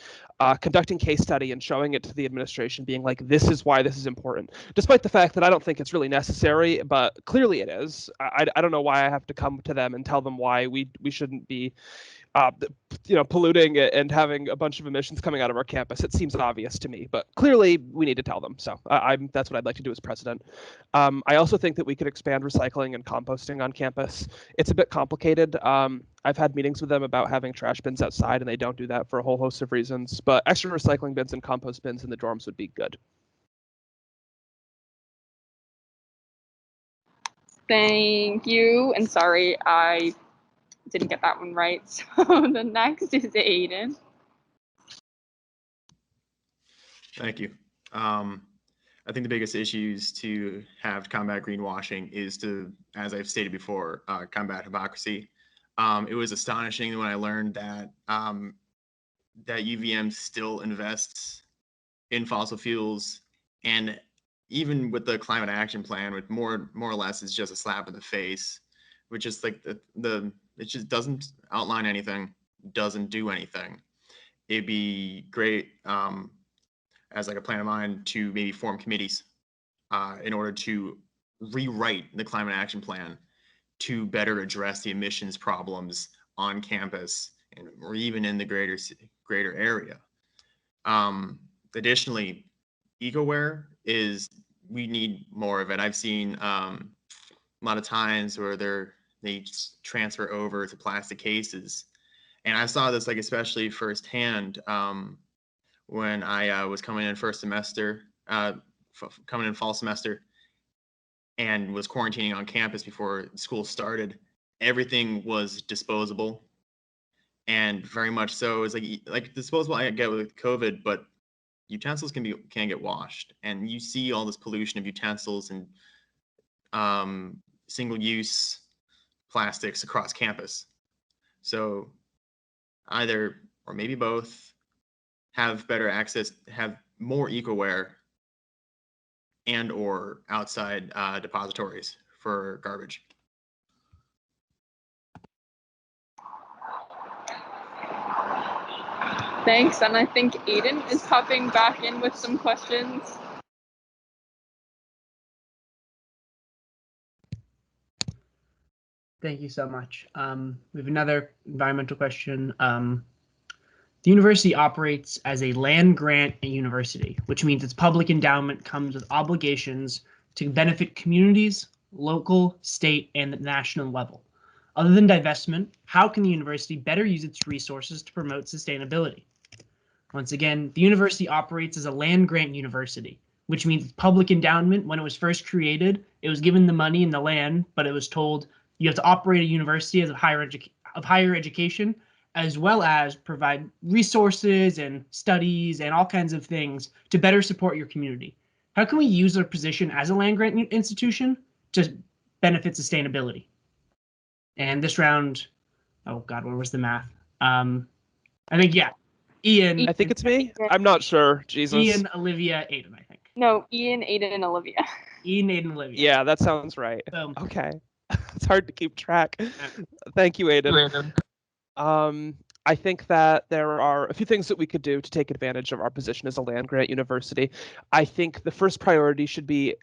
conducting case study and showing it to the administration, being like, this is why this is important, despite the fact that I don't think it's really necessary, but clearly it is. I don't know why I have to come to them and tell them why we shouldn't be polluting and having a bunch of emissions coming out of our campus. It seems obvious to me, but clearly we need to tell them. So that's what I'd like to do as president. I also think that we could expand recycling and composting on campus. It's a bit complicated. I've had meetings with them about having trash bins outside, and they don't do that for a whole host of reasons. But extra recycling bins and compost bins in the dorms would be good. Thank you. And sorry, I didn't get that one right. So the next is Aiden. Thank you. I think the biggest issues to have combat greenwashing is to, as I've stated before, combat hypocrisy. It was astonishing when I learned that that UVM still invests in fossil fuels, and even with the climate action plan, with more or less is just a slap in the face, which is like it just doesn't outline anything, doesn't do anything. It'd be great as like a plan of mine to maybe form committees in order to rewrite the climate action plan to better address the emissions problems on campus or even in the greater area. Additionally, eco-ware we need more of it. I've seen a lot of times where they transfer over to plastic cases, and I saw this like especially firsthand when I was coming in fall semester, and was quarantining on campus before school started. Everything was disposable, and very much so. It's like disposable I get with COVID, but utensils can get washed, and you see all this pollution of utensils and single-use plastics across campus. So either or maybe both have better access, have more eco-ware and or outside depositories for garbage. Thanks, and I think Aiden is popping back in with some questions. Thank you so much. We have another environmental question. The university operates as a land grant university, which means its public endowment comes with obligations to benefit communities, local, state, and national level. Other than divestment, how can the university better use its resources to promote sustainability? Once again, the university operates as a land grant university, which means its public endowment, when it was first created, it was given the money and the land, but it was told you have to operate a university as of higher education, as well as provide resources and studies and all kinds of things to better support your community. How can we use our position as a land grant institution to benefit sustainability? And this round, oh God, where was the math? I think, yeah, Ian. I think it's me. I'm not sure. Jesus. Ian, Olivia, Aiden, I think. No, Ian, Aiden, and Olivia. Ian, Aiden, Olivia. Yeah, that sounds right. Boom. Okay. It's hard to keep track. Thank you, Aiden. I think that there are a few things that we could do to take advantage of our position as a land grant university. I think the first priority should be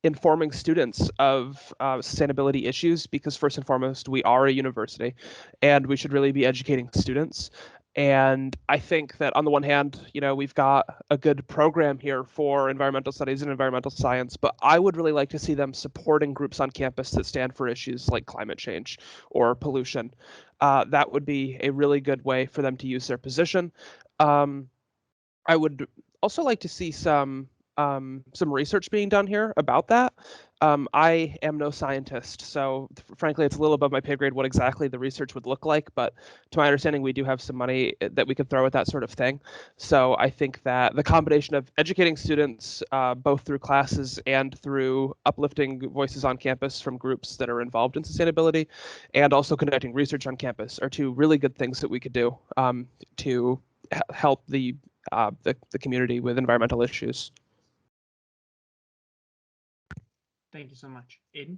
informing students of sustainability issues, because first and foremost, we are a university and we should really be educating students. And I think that on the one hand, we've got a good program here for environmental studies and environmental science, but I would really like to see them supporting groups on campus that stand for issues like climate change or pollution. That would be a really good way for them to use their position. I would also like to see some research being done here about that. I am no scientist, so frankly, it's a little above my pay grade what exactly the research would look like, but to my understanding, we do have some money that we could throw at that sort of thing. So I think that the combination of educating students, both through classes and through uplifting voices on campus from groups that are involved in sustainability, and also conducting research on campus, are two really good things that we could do to help the community with environmental issues. Thank you so much. Aiden?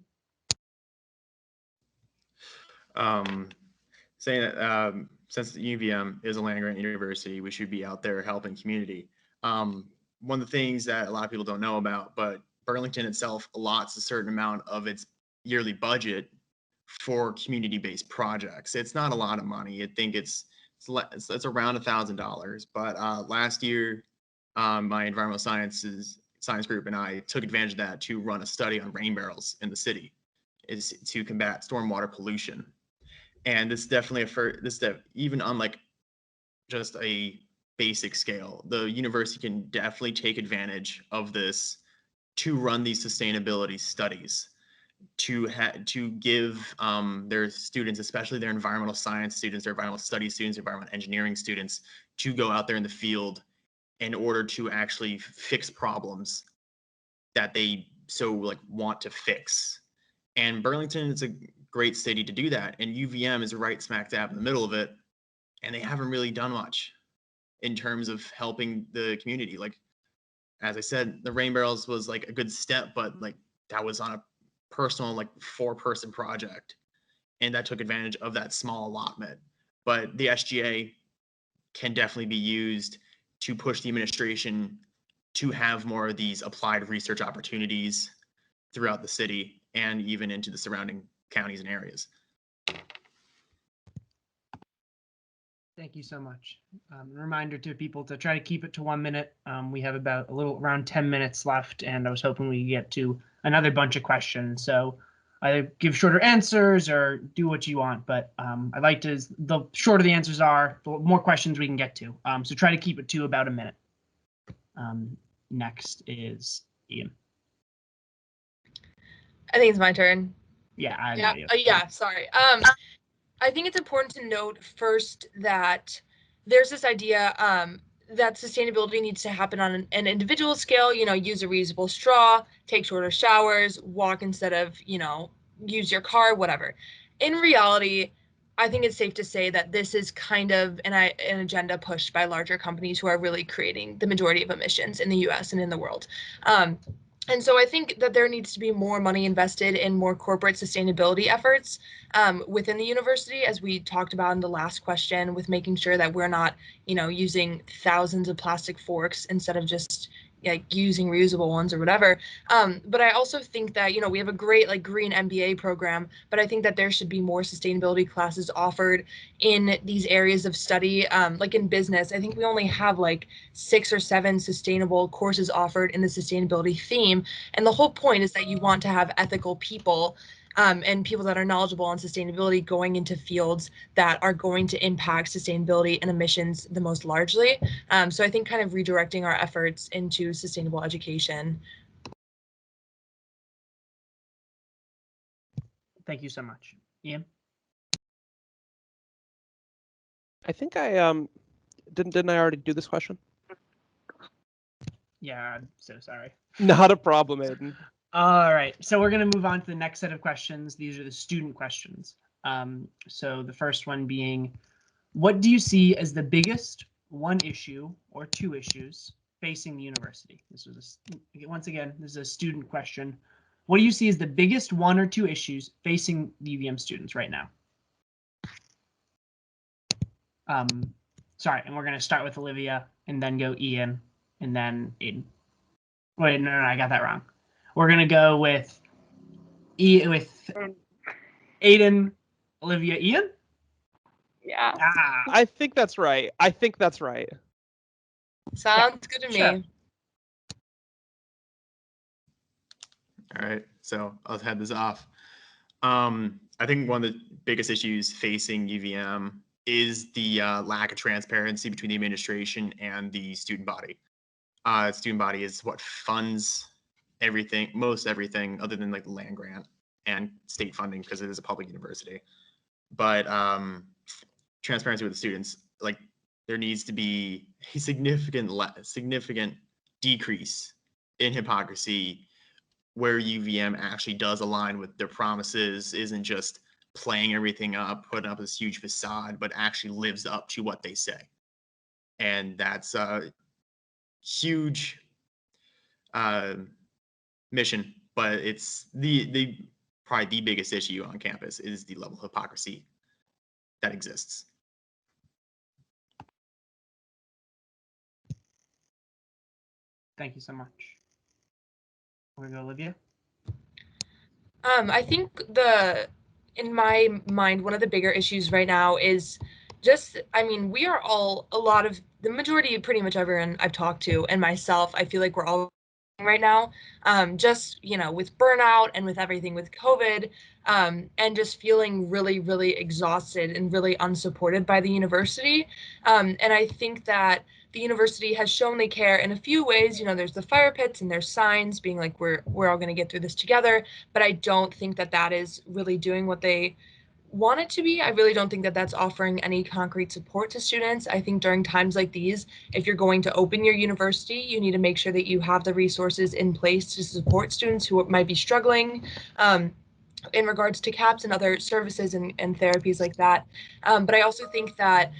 saying that since the UVM is a land-grant university, we should be out there helping community. One of the things that a lot of people don't know about, but Burlington itself allots a certain amount of its yearly budget for community-based projects. It's not a lot of money. I think it's around $1,000. But last year, my environmental science group and I took advantage of that to run a study on rain barrels in the city, is to combat stormwater pollution. And this is definitely even on like just a basic scale, the university can definitely take advantage of this to run these sustainability studies, to give their students, especially their environmental science students, their environmental studies students, environmental engineering students, to go out there in the field in order to actually fix problems that they so like want to fix. And Burlington is a great city to do that, and UVM is right smack dab in the middle of it, and they haven't really done much in terms of helping the community. Like, as I said, the rain barrels was like a good step, but like that was on a personal like 4-person project, and that took advantage of that small allotment. But the SGA can definitely be used to push the administration to have more of these applied research opportunities throughout the city and even into the surrounding counties and areas. Thank you so much. Reminder to people to try to keep it to 1 minute. We have about around 10 minutes left, and I was hoping we could get to another bunch of questions. So either give shorter answers or do what you want, but I'd like to, the shorter the answers are, the more questions we can get to. So try to keep it to about a minute. Next is Ian. I think it's my turn. Yeah, I Yeah, know. yeah, sorry. I think it's important to note first that there's this idea that sustainability needs to happen on an individual scale, use a reusable straw, take shorter showers, walk instead of, use your car, whatever. In reality, I think it's safe to say that this is kind of an agenda pushed by larger companies who are really creating the majority of emissions in the US and in the world. And so I think that there needs to be more money invested in more corporate sustainability efforts within the university, as we talked about in the last question, with making sure that we're not, using thousands of plastic forks instead of just like using reusable ones or whatever. But I also think that, we have a great like green MBA program, but I think that there should be more sustainability classes offered in these areas of study. Like in business, I think we only have like 6 or 7 sustainable courses offered in the sustainability theme. And the whole point is that you want to have ethical people and people that are knowledgeable on sustainability going into fields that are going to impact sustainability and emissions the most largely. So I think kind of redirecting our efforts into sustainable education. Thank you so much. Ian? I think I didn't I already do this question? Yeah, I'm so sorry. Not a problem, Aiden. All right, so we're going to move on to the next set of questions. These are the student questions. So the first one being, what do you see as the biggest one issue or 2 issues facing the university? This was once again, this is a student question. What do you see as the biggest 1 or 2 issues facing the UVM students right now? Sorry, and we're going to start with Olivia and then go Ian and then Aiden. Wait, no, I got that wrong. We're going to go with Aiden, Olivia, Ian? Yeah. I think that's right. Sounds good to sure. me. All right, so I'll head this off. I think one of the biggest issues facing UVM is the lack of transparency between the administration and the student body. Student body is what funds everything, most everything other than like the land grant and state funding because it is a public university. But transparency with the students, like there needs to be a significant decrease in hypocrisy where UVM actually does align with their promises, isn't just playing everything up, putting up this huge facade, but actually lives up to what they say. And that's a huge mission, but it's the probably the biggest issue on campus is the level of hypocrisy that exists. Thank you so much. We're going to go, Olivia. I think in my mind, one of the bigger issues right now is just, I mean, we are all, the majority of pretty much everyone I've talked to and myself, I feel like we're all right now, just, with burnout and with everything with COVID, and just feeling really, really exhausted and really unsupported by the university. And I think that the university has shown they care in a few ways. There's the fire pits and there's signs being like, we're all going to get through this together. But I don't think that that is really doing what they want it to be. I really don't think that that's offering any concrete support to students. I think during times like these, if you're going to open your university, you need to make sure that you have the resources in place to support students who might be struggling, in regards to CAPS and other services and therapies like that. But I also think that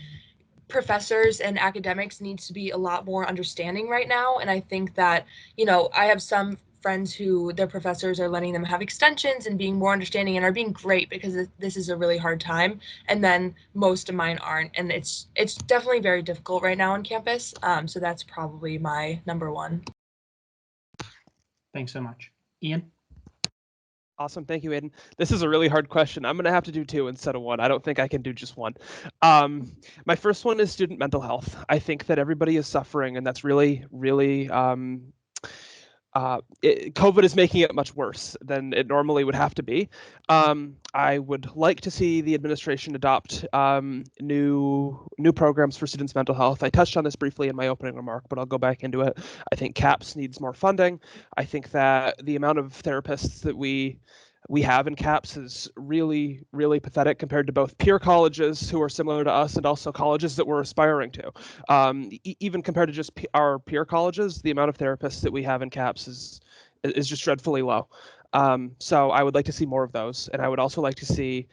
professors and academics needs to be a lot more understanding right now. And I think that, I have some friends who their professors are letting them have extensions and being more understanding and are being great because this is a really hard time. And then most of mine aren't. And it's definitely very difficult right now on campus. So that's probably my number one. Thanks so much. Ian? Awesome. Thank you, Aiden. This is a really hard question. I'm going to have to do two instead of one. I don't think I can do just one. My first one is student mental health. I think that everybody is suffering, and that's really, really COVID is making it much worse than it normally would have to be. I would like to see the administration adopt new programs for students' mental health. I touched on this briefly in my opening remark, but I'll go back into it. I think CAPS needs more funding. I think that the amount of therapists that we have in CAPS is really, really pathetic compared to both peer colleges who are similar to us and also colleges that we're aspiring to. Even compared to just our peer colleges, the amount of therapists that we have in CAPS is just dreadfully low. So I would like to see more of those, and I would also like to see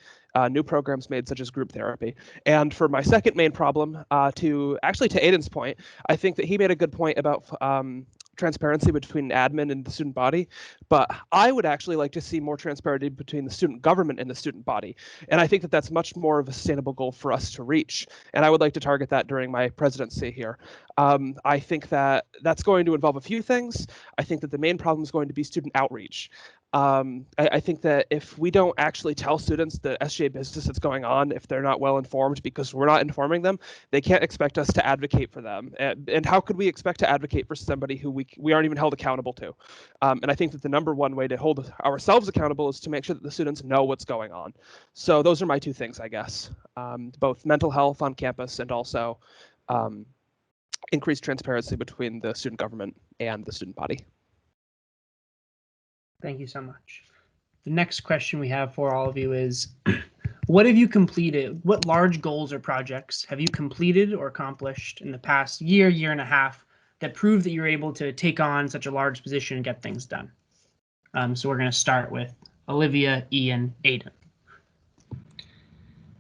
new programs made, such as group therapy. And for my second main problem, to Aiden's point, I think that he made a good point about transparency between admin and the student body, but I would actually like to see more transparency between the student government and the student body. And I think that that's much more of a sustainable goal for us to reach. And I would like to target that during my presidency here. I think that that's going to involve a few things. I think that the main problem is going to be student outreach. I think that if we don't actually tell students the SGA business that's going on, if they're not well informed because we're not informing them, they can't expect us to advocate for them. And how could we expect to advocate for somebody who we aren't even held accountable to? And I think that the number one way to hold ourselves accountable is to make sure that the students know what's going on. So those are my two things, I guess, both mental health on campus and also increased transparency between the student government and the student body. Thank you so much. The next question we have for all of you is, what have you completed? What large goals or projects have you completed or accomplished in the past year and a half that prove that you're able to take on such a large position and get things done? So we're going to start with Olivia, Ian, Aiden.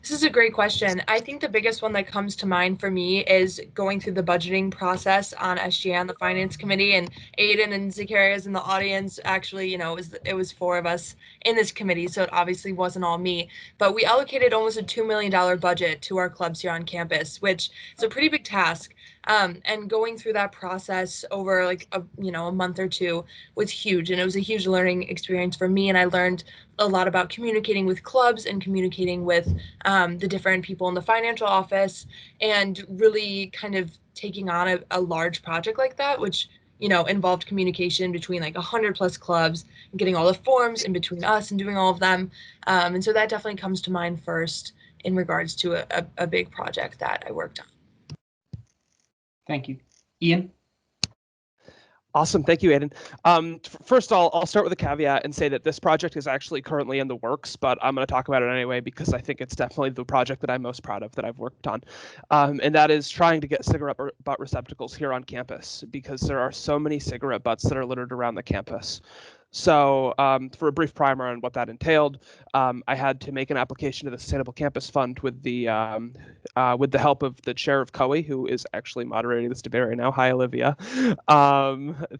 This is a great question. I think the biggest one that comes to mind for me is going through the budgeting process on SGA on the finance committee, and Aiden and Zacharias in the audience. Actually, it was four of us in this committee, so it obviously wasn't all me, but we allocated almost a $2 million budget to our clubs here on campus, which is a pretty big task. And going through that process over like a month or two was huge, and it was a huge learning experience for me. And I learned a lot about communicating with clubs and communicating with the different people in the financial office, and really kind of taking on a large project like that, which involved communication between like 100+ clubs and getting all the forms in between us and doing all of them. And so that definitely comes to mind first in regards to a big project that I worked on. Thank you. Ian? Awesome. Thank you, Aiden. First, I'll start with a caveat and say that this project is actually currently in the works, but I'm going to talk about it anyway because I think it's definitely the project that I'm most proud of that I've worked on. And that is trying to get cigarette butt receptacles here on campus, because there are so many cigarette butts that are littered around the campus. So for a brief primer on what that entailed, I had to make an application to the Sustainable Campus Fund with the help of the chair of COE, who is actually moderating this debate right now. Hi, Olivia.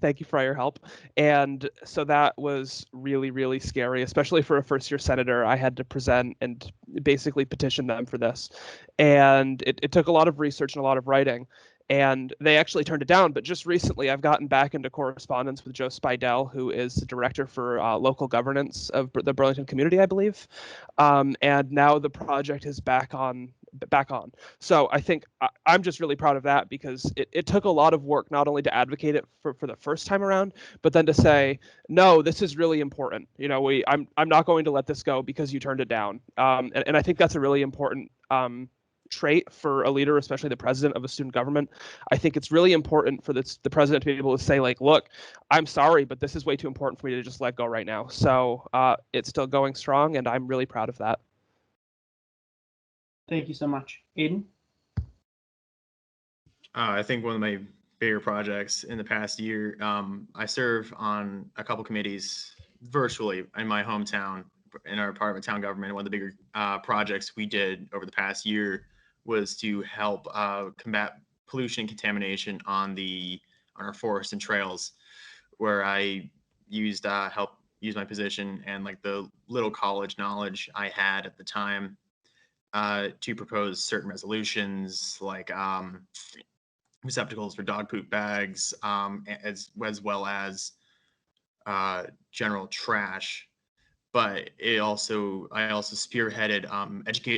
Thank you for your help. And so that was really, really scary, especially for a first-year senator. I had to present and basically petition them for this. And it took a lot of research and a lot of writing. And they actually turned it down. But just recently, I've gotten back into correspondence with Joe Spidell, who is the director for local governance of the Burlington community, I believe. And now the project is back on. So I think I'm just really proud of that, because it took a lot of work, not only to advocate it for the first time around, but then to say, no, this is really important. I'm not going to let this go because you turned it down. And I think that's a really important trait for a leader, especially the president of a student government. I think it's really important for the president to be able to say, like, look, I'm sorry, but this is way too important for me to just let go right now. So it's still going strong, and I'm really proud of that. Thank you so much. Aiden? I think one of my bigger projects in the past year, I serve on a couple committees virtually in my hometown, in our part of town government. One of the bigger projects we did over the past year was to help combat pollution and contamination on our forests and trails, where I used help use my position and like the little college knowledge I had at the time to propose certain resolutions, like receptacles for dog poop bags, as well as general trash. But I also spearheaded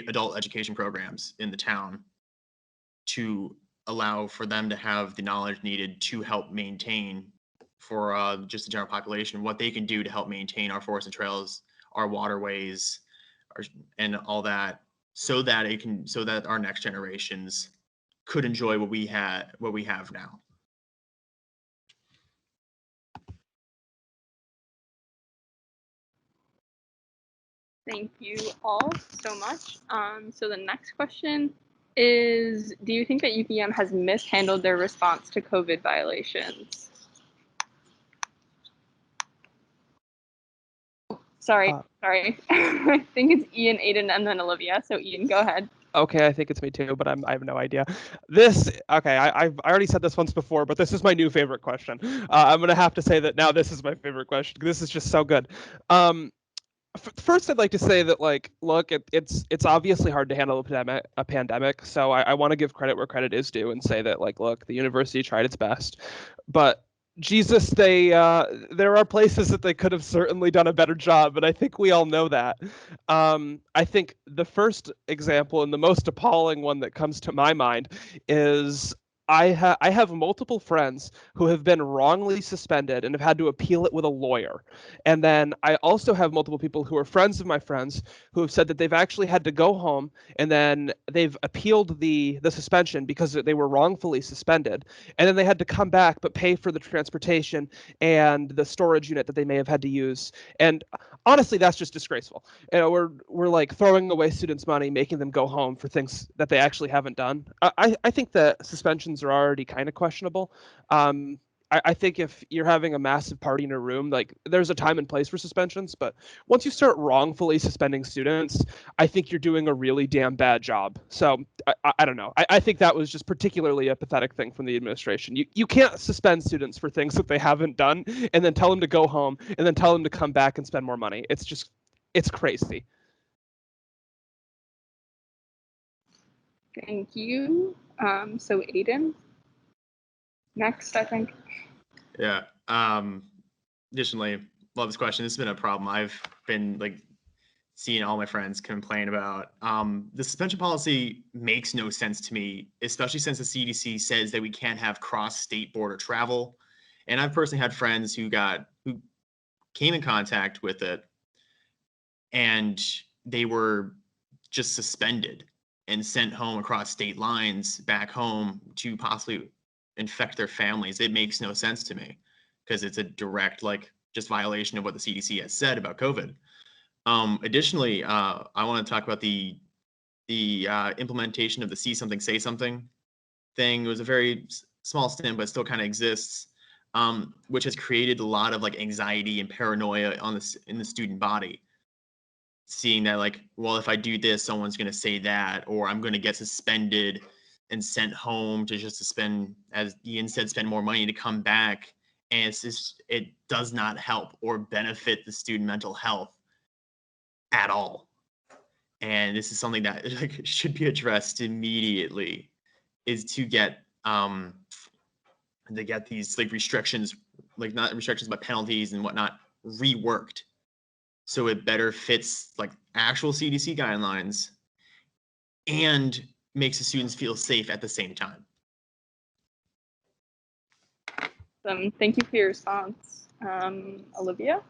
adult education programs in the town to allow for them to have the knowledge needed to help maintain, for just the general population, what they can do to help maintain our forests and trails, our waterways, and all that, so that our next generations could enjoy what we have now. Thank you all so much. So the next question is, do you think that UVM has mishandled their response to COVID violations? Sorry. I think it's Ian, Aiden, and then Olivia. So Ian, go ahead. Okay, I think it's me too, but I have no idea. I already said this once before, but this is my new favorite question. I'm gonna have to say that now this is my favorite question. This is just so good. First, I'd like to say that, like, look, it's obviously hard to handle a pandemic. So I want to give credit where credit is due and say that, like, look, the university tried its best, but Jesus, there are places that they could have certainly done a better job, and I think we all know that. I think the first example and the most appalling one that comes to my mind is I have multiple friends who have been wrongly suspended and have had to appeal it with a lawyer. And then I also have multiple people who are friends of my friends who have said that they've actually had to go home, and then they've appealed the suspension because they were wrongfully suspended. And then they had to come back but pay for the transportation and the storage unit that they may have had to use. And honestly, that's just disgraceful. We're like throwing away students' money, making them go home for things that they actually haven't done. I think that suspensions are already kind of questionable. I think if you're having a massive party in a room, like, there's a time and place for suspensions, but once you start wrongfully suspending students, I think you're doing a really damn bad job. So I don't know. I think that was just particularly a pathetic thing from the administration. You can't suspend students for things that they haven't done and then tell them to go home and then tell them to come back and spend more money. It's crazy. Thank you. So Aiden, next, I think. Yeah. Additionally, love this question. This has been a problem I've been like seeing all my friends complain about. The suspension policy makes no sense to me, especially since the CDC says that we can't have cross-state border travel. And I've personally had friends who came in contact with it, and they were just suspended and sent home across state lines back home to possibly infect their families. It makes no sense to me, because it's a direct, like, just violation of what the CDC has said about COVID. Additionally, I want to talk about the implementation of the see something, say something thing. It was a very small stint, but still kind of exists. which has created a lot of like anxiety and paranoia in the student body. Seeing that like, well, if I do this, someone's going to say that, or I'm going to get suspended and sent home to just to spend, as Ian said, spend more money to come back. And it's just, it does not help or benefit the student mental health at all. And this is something that like should be addressed immediately, is to get these like restrictions, like not restrictions but penalties and whatnot, reworked so it better fits like actual CDC guidelines and makes the students feel safe at the same time. Thank you for your response. Olivia?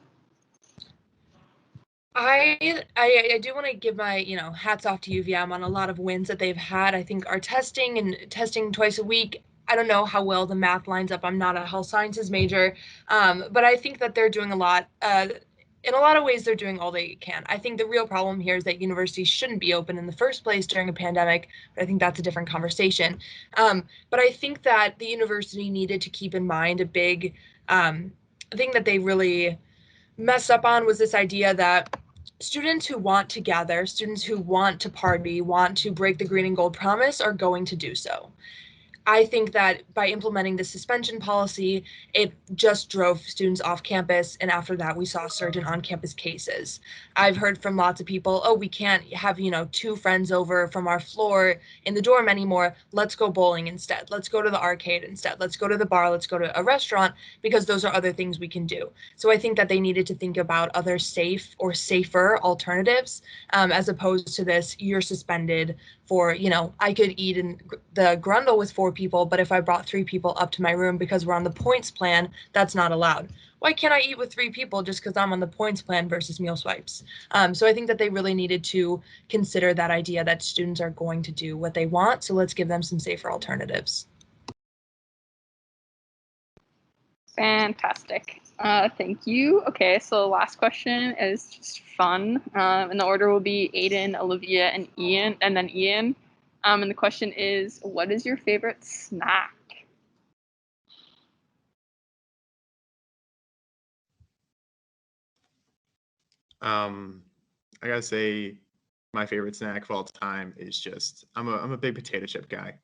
I do want to give my, hats off to UVM on a lot of wins that they've had. I think our testing twice a week, I don't know how well the math lines up. I'm not a health sciences major, but I think that they're doing a lot. In a lot of ways, they're doing all they can. I think the real problem here is that universities shouldn't be open in the first place during a pandemic, but I think that's a different conversation. But I think that the university needed to keep in mind a big thing that they really messed up on was this idea that students who want to gather, students who want to party, want to break the green and gold promise are going to do so. I think that by implementing the suspension policy, it just drove students off campus. And after that, we saw a surge in on-campus cases. I've heard from lots of people, oh, we can't have, 2 friends over from our floor in the dorm anymore. Let's go bowling instead. Let's go to the arcade instead. Let's go to the bar. Let's go to a restaurant, because those are other things we can do. So I think that they needed to think about other safe or safer alternatives, as opposed to this, you're suspended for, I could eat in the Grundle with 4 people, but if I brought 3 people up to my room because we're on the points plan, that's not allowed. Why can't I eat with 3 people just because I'm on the points plan versus meal swipes? So I think that they really needed to consider that idea that students are going to do what they want, so let's give them some safer alternatives. Fantastic. Thank you. Okay, so the last question is just fun. And the order will be Aiden, Olivia, and Ian, and then Ian. And the question is, what is your favorite snack? I gotta say, my favorite snack of all time is just I'm a big potato chip guy.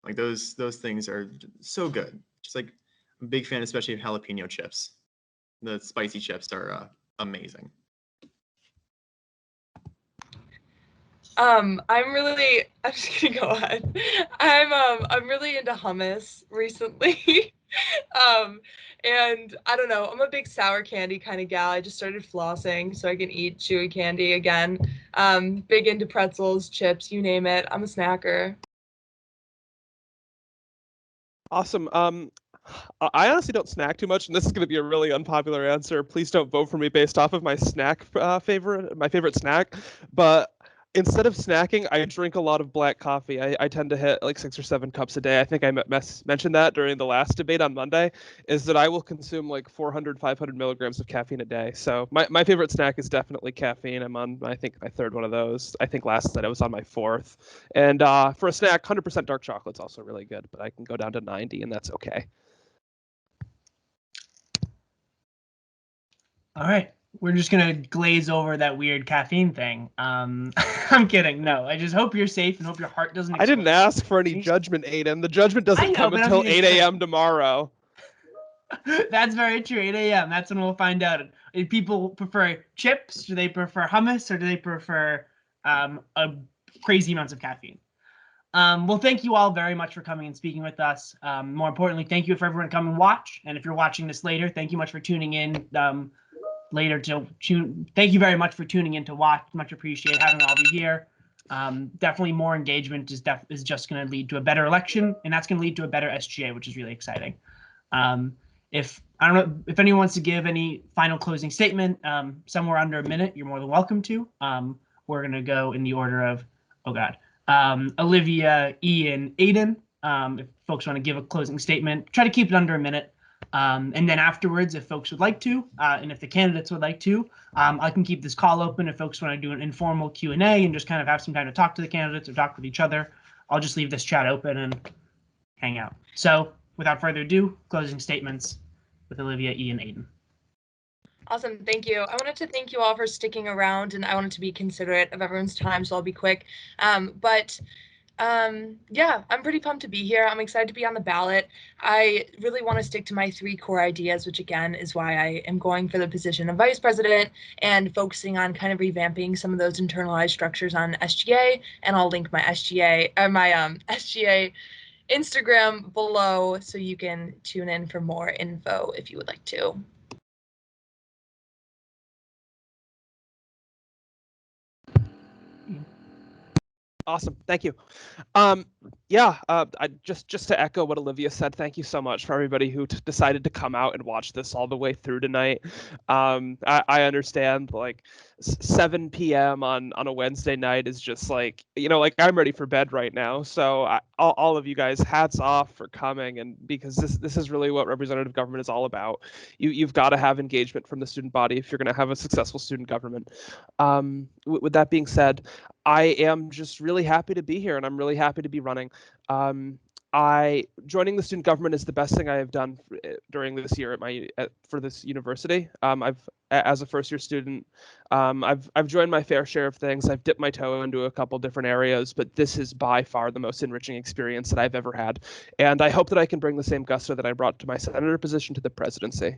Like those things are so good. Just like I'm a big fan, especially of jalapeno chips. The spicy chips are amazing. I'm just gonna go ahead. I'm really into hummus recently. And I don't know, I'm a big sour candy kind of gal. I just started flossing so I can eat chewy candy again. Big into pretzels, chips, you name it. I'm a snacker. Awesome. I honestly don't snack too much, and this is going to be a really unpopular answer. Please don't vote for me based off of my favorite snack. But instead of snacking, I drink a lot of black coffee. I tend to hit like 6 or 7 cups a day. I think I mentioned that during the last debate on Monday, is that I will consume like 400, 500 milligrams of caffeine a day. So my favorite snack is definitely caffeine. I'm on, I think, my 3rd one of those. I think last night I was on my 4th. And for a snack, 100% dark chocolate's also really good, but I can go down to 90 and that's okay. All right. We're just going to glaze over that weird caffeine thing. I'm kidding. No, I just hope you're safe and hope your heart doesn't explode. I didn't ask for any judgment, Aiden. The judgment doesn't come until 8 a.m. tomorrow. That's very true. 8 a.m. That's when we'll find out. Do people prefer chips? Do they prefer hummus? Or do they prefer crazy amounts of caffeine? Well, thank you all very much for coming and speaking with us. More importantly, thank you for everyone coming and watch. And if you're watching this later, thank you much for tuning in later. Thank you very much for tuning in to watch. Much appreciate having all of you here. Definitely more engagement is just going to lead to a better election, and that's going to lead to a better SGA, which is really exciting. If I don't know if anyone wants to give any final closing statement, somewhere under a minute, you're more than welcome to. We're going to go in the order of, Olivia, Ian, Aiden. If folks want to give a closing statement, try to keep it under a minute. And then afterwards, if folks would like to, and if the candidates would like to, I can keep this call open if folks want to do an informal Q&A and just kind of have some time to talk to the candidates or talk with each other. I'll just leave this chat open and hang out. So without further ado, closing statements. with Olivia, Ian, Aiden. Awesome, thank you. I wanted to thank you all for sticking around, and I wanted to be considerate of everyone's time, so I'll be quick. Yeah, I'm pretty pumped to be here. I'm excited to be on the ballot. I really want to stick to my 3 core ideas, which again is why I am going for the position of vice president and focusing on kind of revamping some of those internalized structures on SGA. And I'll link my SGA Instagram below so you can tune in for more info if you would like to. Awesome. Thank you. I just to echo what Olivia said, thank you so much for everybody who decided to come out and watch this all the way through tonight. I understand, like 7 p.m. on a Wednesday night is just like, like I'm ready for bed right now. So all of you guys, hats off for coming, and because this is really what representative government is all about. You've got to have engagement from the student body if you're going to have a successful student government. With that being said, I am just really happy to be here, and I'm really happy to be running. Joining the student government is the best thing I have done during this year for this university. As a first-year student, I've joined my fair share of things. I've dipped my toe into a couple different areas, but this is by far the most enriching experience that I've ever had. And I hope that I can bring the same gusto that I brought to my senator position to the presidency.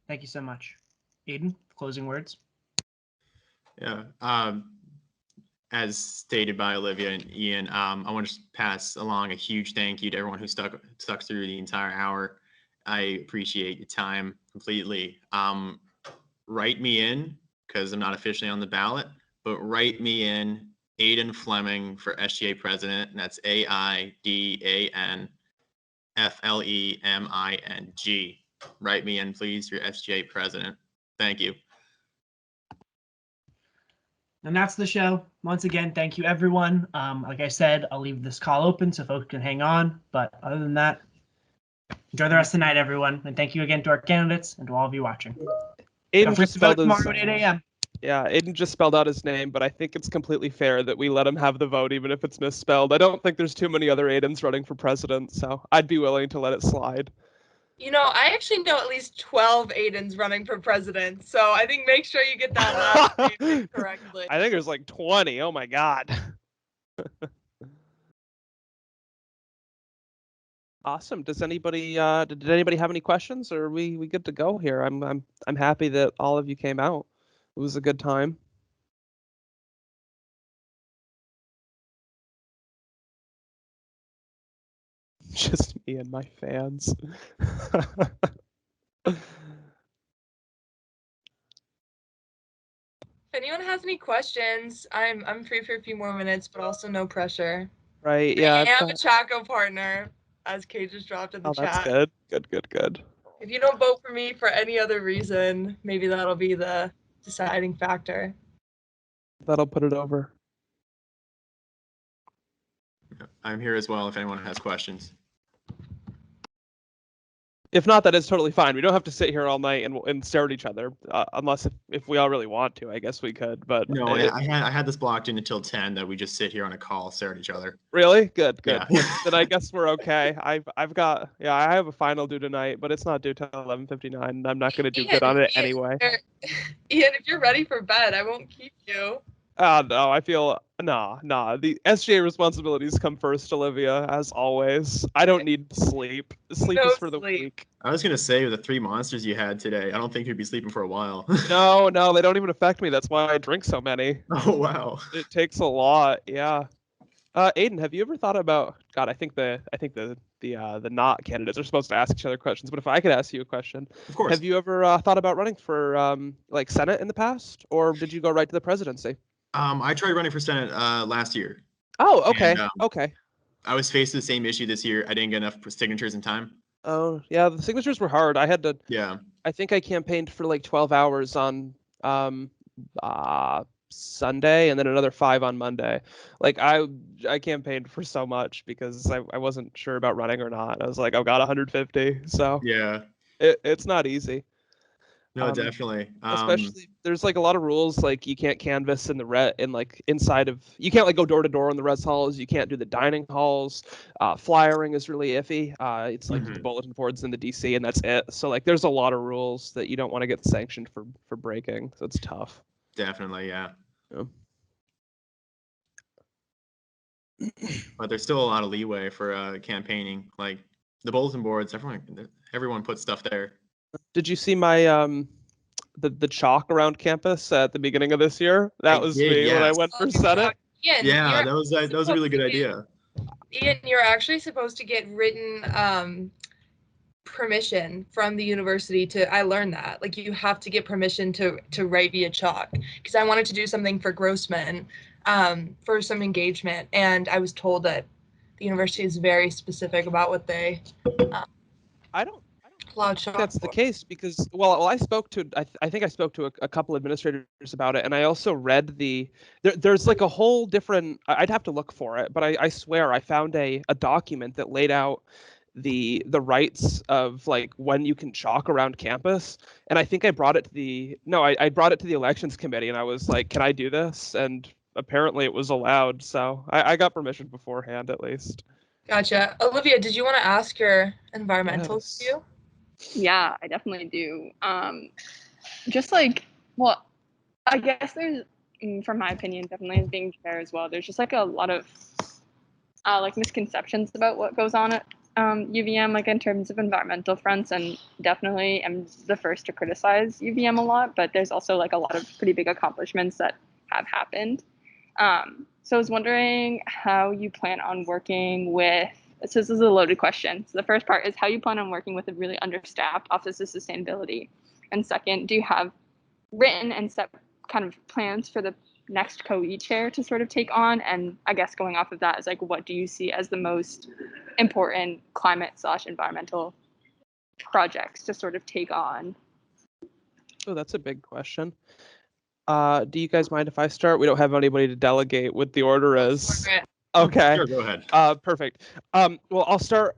Thank you so much. Aiden, closing words. Yeah. As stated by Olivia and Ian, I want to pass along a huge thank you to everyone who stuck through the entire hour. I appreciate your time completely. Write me in, because I'm not officially on the ballot, but write me in Aiden Fleming for SGA president, and that's AIDAN FLEMING. Write me in, please, for SGA president. Thank you. And that's the show. Once again, thank you, everyone. Like I said, I'll leave this call open so folks can hang on. But other than that, enjoy the rest of the night, everyone. And thank you again to our candidates and to all of you watching. Aiden just spelled tomorrow at 8 a.m. Yeah, Aiden just spelled out his name, but I think it's completely fair that we let him have the vote, even if it's misspelled. I don't think there's too many other Aidens running for president, so I'd be willing to let it slide. I actually know at least 12 Aidens running for president, so I think make sure you get that last name correctly. I think there's like 20. Oh my god. Awesome. Did anybody have any questions, or are we good to go here? I'm happy that all of you came out. It was a good time. Just me and my fans. If anyone has any questions, I'm free for a few more minutes, but also no pressure. Right, yeah. I am a Chaco partner, as Kate just dropped in the chat. That's good. Good. If you don't vote for me for any other reason, maybe that'll be the deciding factor. That'll put it over. I'm here as well if anyone has questions. If not, that is totally fine. We don't have to sit here all night and stare at each other, unless if we all really want to. I guess we could, but no. I had this blocked in until 10 that we just sit here on a call, stare at each other. Really? Good. Yeah. Then I guess we're okay. I have a final due tonight, but it's not due till 11:59, and I'm not going to do good on it anyway. Ian, if you're ready for bed, I won't keep you. No, I feel nah. The SGA responsibilities come first, Olivia, as always. I don't need sleep. Sleep is for the weak. I was gonna say, with the 3 monsters you had today, I don't think you'd be sleeping for a while. No, they don't even affect me. That's why I drink so many. Oh wow. It takes a lot, yeah. Aiden, have you ever thought about? God, I think the not candidates are supposed to ask each other questions, but if I could ask you a question, of course. Have you ever thought about running for like Senate in the past, or did you go right to the presidency? I tried running for Senate last year. Oh, okay. And, okay. I was faced with the same issue this year. I didn't get enough signatures in time. Oh, yeah, the signatures were hard. I had to. Yeah. I think I campaigned for like 12 hours on Sunday and then another 5 on Monday. Like I campaigned for so much because I wasn't sure about running or not. I was like, I've got 150. So yeah, it's not easy. No, definitely. Especially there's like a lot of rules, like you can't canvass in the like inside of, you can't like go door to door in the res halls, you can't do the dining halls. Flyering is really iffy. It's like the bulletin boards in the DC and that's it. So like there's a lot of rules that you don't want to get sanctioned for breaking. So it's tough. Definitely, yeah. Yeah. But there's still a lot of leeway for campaigning. Like the bulletin boards, everyone puts stuff there. Did you see my the chalk around campus at the beginning of this year? That was me when I went for Senate. Ian, Yeah, that was a really good idea. Ian, you're actually supposed to get written permission from the university I learned that. Like you have to get permission to write via chalk, because I wanted to do something for Grossman for some engagement, and I was told that the university is very specific about what they I don't allow chalk that's the for. case because I spoke to I think I spoke to a couple administrators about it, and I also read there's like a whole different, I'd have to look for it, but I swear I found a document that laid out the rights of like when you can chalk around campus, and I think I brought it to I brought it to the elections committee, and I was like, can I do this? And apparently it was allowed, so I got permission beforehand at least. Gotcha. Olivia, did you want to ask your environmental Yes. view? Yeah, I definitely do. Just like, well, I guess there's, from my opinion, definitely as being chair as well, there's just like a lot of like misconceptions about what goes on at UVM, like in terms of environmental fronts, and definitely am the first to criticize UVM a lot, but there's also like a lot of pretty big accomplishments that have happened. So I was wondering how you plan on working with, so this is a loaded question. So the first part is how you plan on working with a really understaffed Office of Sustainability. And second, do you have written and set kind of plans for the next co-e chair to sort of take on? And I guess going off of that is like, what do you see as the most important climate/environmental projects to sort of take on? Oh, that's a big question. Do you guys mind if I start? We don't have anybody to delegate what the order is. Okay. Sure, go ahead. Perfect. Well,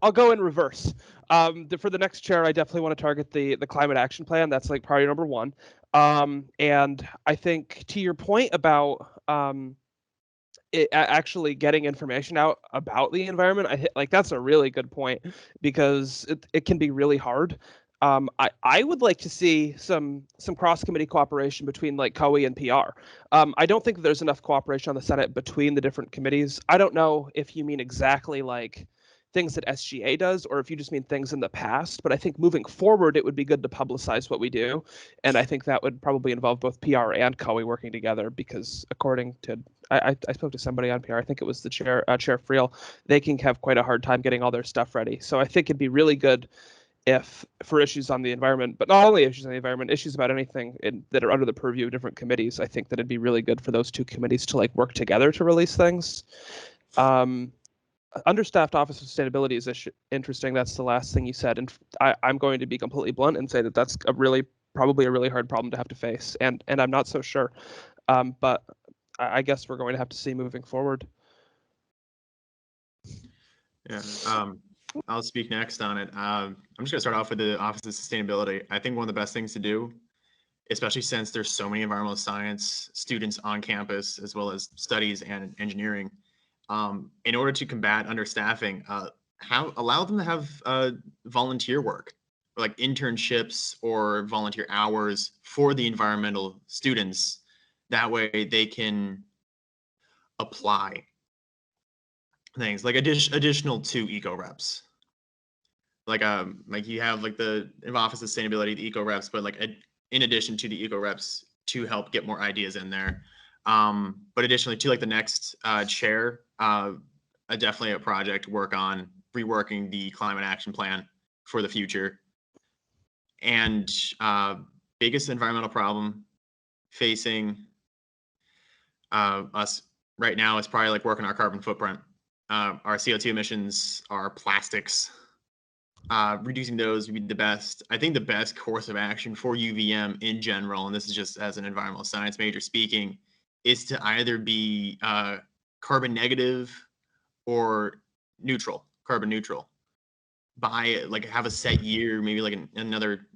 I'll go in reverse. For the next chair, I definitely want to target the climate action plan. That's like priority number one. And I think to your point about actually getting information out about the environment, like that's a really good point, because it can be really hard. I would like to see some cross committee cooperation between like COE and PR. I don't think there's enough cooperation on the Senate between the different committees. I don't know if you mean exactly like things that SGA does, or if you just mean things in the past, but I think moving forward, it would be good to publicize what we do. And I think that would probably involve both PR and COE working together, because according to, I spoke to somebody on PR, I think it was the chair, Chair Friel, they can have quite a hard time getting all their stuff ready. So I think it'd be really good if for issues on the environment, but not only issues on the environment, issues about anything that are under the purview of different committees, I think that it'd be really good for those two committees to like work together to release things. Understaffed Office of Sustainability is interesting. That's the last thing you said, and I'm going to be completely blunt and say that that's probably a really hard problem to have to face, and I'm not so sure, but I guess we're going to have to see moving forward. Yeah, I'll speak next on it. I'm just gonna start off with the Office of Sustainability. I think one of the best things to do, especially since there's so many environmental science students on campus, as well as studies and engineering, in order to combat understaffing, allow them to have volunteer work, or like internships or volunteer hours for the environmental students. That way they can apply things like additional to eco reps. Like you have like the Office of Sustainability, the eco reps, but like in addition to the eco reps to help get more ideas in there. But additionally to like the next chair, definitely a project work on reworking the climate action plan for the future. And biggest environmental problem facing us right now is probably like working our carbon footprint. Our CO2 emissions, our plastics, reducing those would be the best. I think the best course of action for UVM in general, and this is just as an environmental science major speaking, is to either be carbon negative or carbon neutral, by like have a set year, maybe like another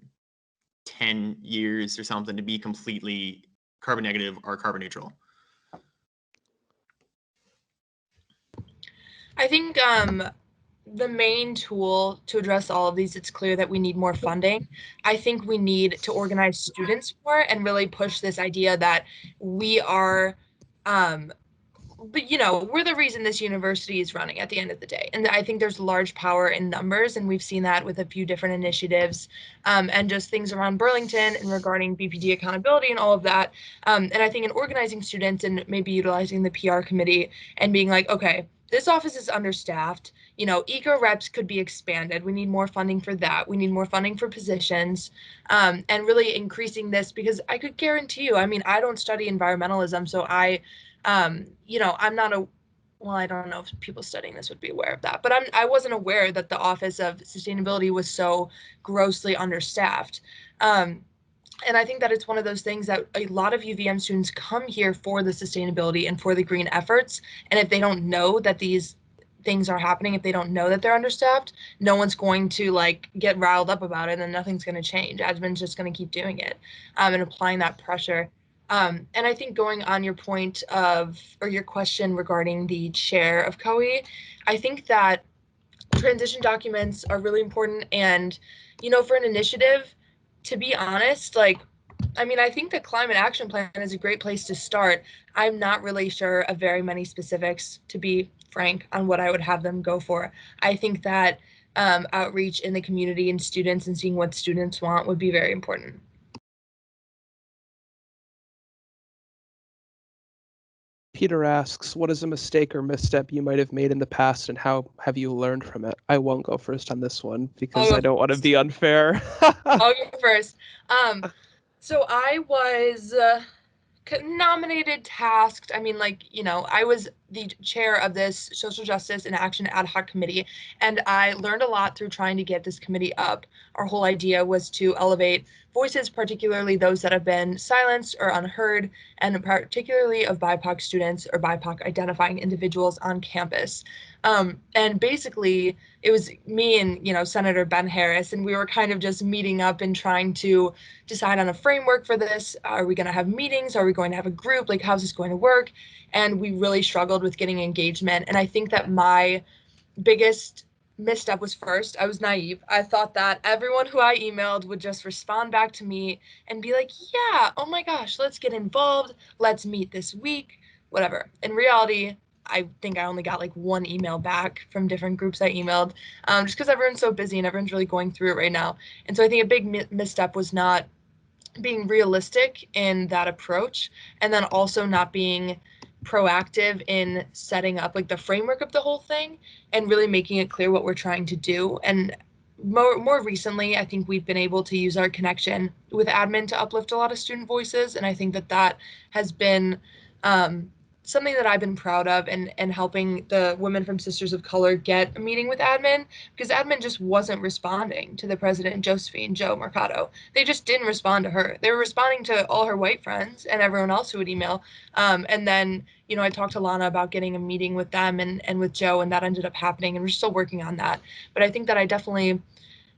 10 years or something to be completely carbon negative or carbon neutral? I think the main tool to address all of these, it's clear that we need more funding. I think we need to organize students more and really push this idea that we are, but we're the reason this university is running at the end of the day. And I think there's large power in numbers, and we've seen that with a few different initiatives and just things around Burlington and regarding BPD accountability and all of that. And I think in organizing students and maybe utilizing the PR committee and being like, okay, this office is understaffed. Eco reps could be expanded. We need more funding for that. We need more funding for positions, and really increasing this, because I could guarantee you, I don't study environmentalism, so I'm not well, I don't know if people studying this would be aware of that, but I wasn't aware that the Office of Sustainability was so grossly understaffed. And I think that it's one of those things that a lot of UVM students come here for the sustainability and for the green efforts. And if they don't know that these things are happening, if they don't know that they're understaffed, no one's going to get riled up about it, and nothing's going to change. Admin's just going to keep doing it and applying that pressure. And I think going on your point or your question regarding the chair of COE, I think that transition documents are really important. And, for an initiative, to be honest, I think the climate action plan is a great place to start. I'm not really sure of very many specifics, to be frank, on what I would have them go for. I think that outreach in the community and students and seeing what students want would be very important. Peter asks, what is a mistake or misstep you might have made in the past, and how have you learned from it? I won't go first on this one because I don't want to be unfair. I'll go first. So I was nominated, tasked. I was the chair of this Social Justice and Action Ad Hoc Committee, and I learned a lot through trying to get this committee up. Our whole idea was to elevate voices, particularly those that have been silenced or unheard, and particularly of BIPOC students or BIPOC identifying individuals on campus. And basically, it was me and, Senator Ben Harris, and we were kind of just meeting up and trying to decide on a framework for this. Are we going to have meetings? Are we going to have a group? How's this going to work? And we really struggled with getting engagement. And I think that my biggest misstep was, first, I was naive. I thought that everyone who I emailed would just respond back to me and be like, yeah, oh my gosh, let's get involved. Let's meet this week, whatever. In reality, I think I only got one email back from different groups I emailed, just because everyone's so busy and everyone's really going through it right now. And so I think a big misstep was not being realistic in that approach, and then also not being proactive in setting up the framework of the whole thing and really making it clear what we're trying to do. And more recently, I think we've been able to use our connection with admin to uplift a lot of student voices, and I think that has been something that I've been proud of, and helping the women from Sisters of Color get a meeting with admin, because admin just wasn't responding to the president, Josephine Jo Mercado. They just didn't respond to her. They were responding to all her white friends and everyone else who would email. And then, I talked to Lana about getting a meeting with them and with Joe, and that ended up happening, and we're still working on that. But I think that I definitely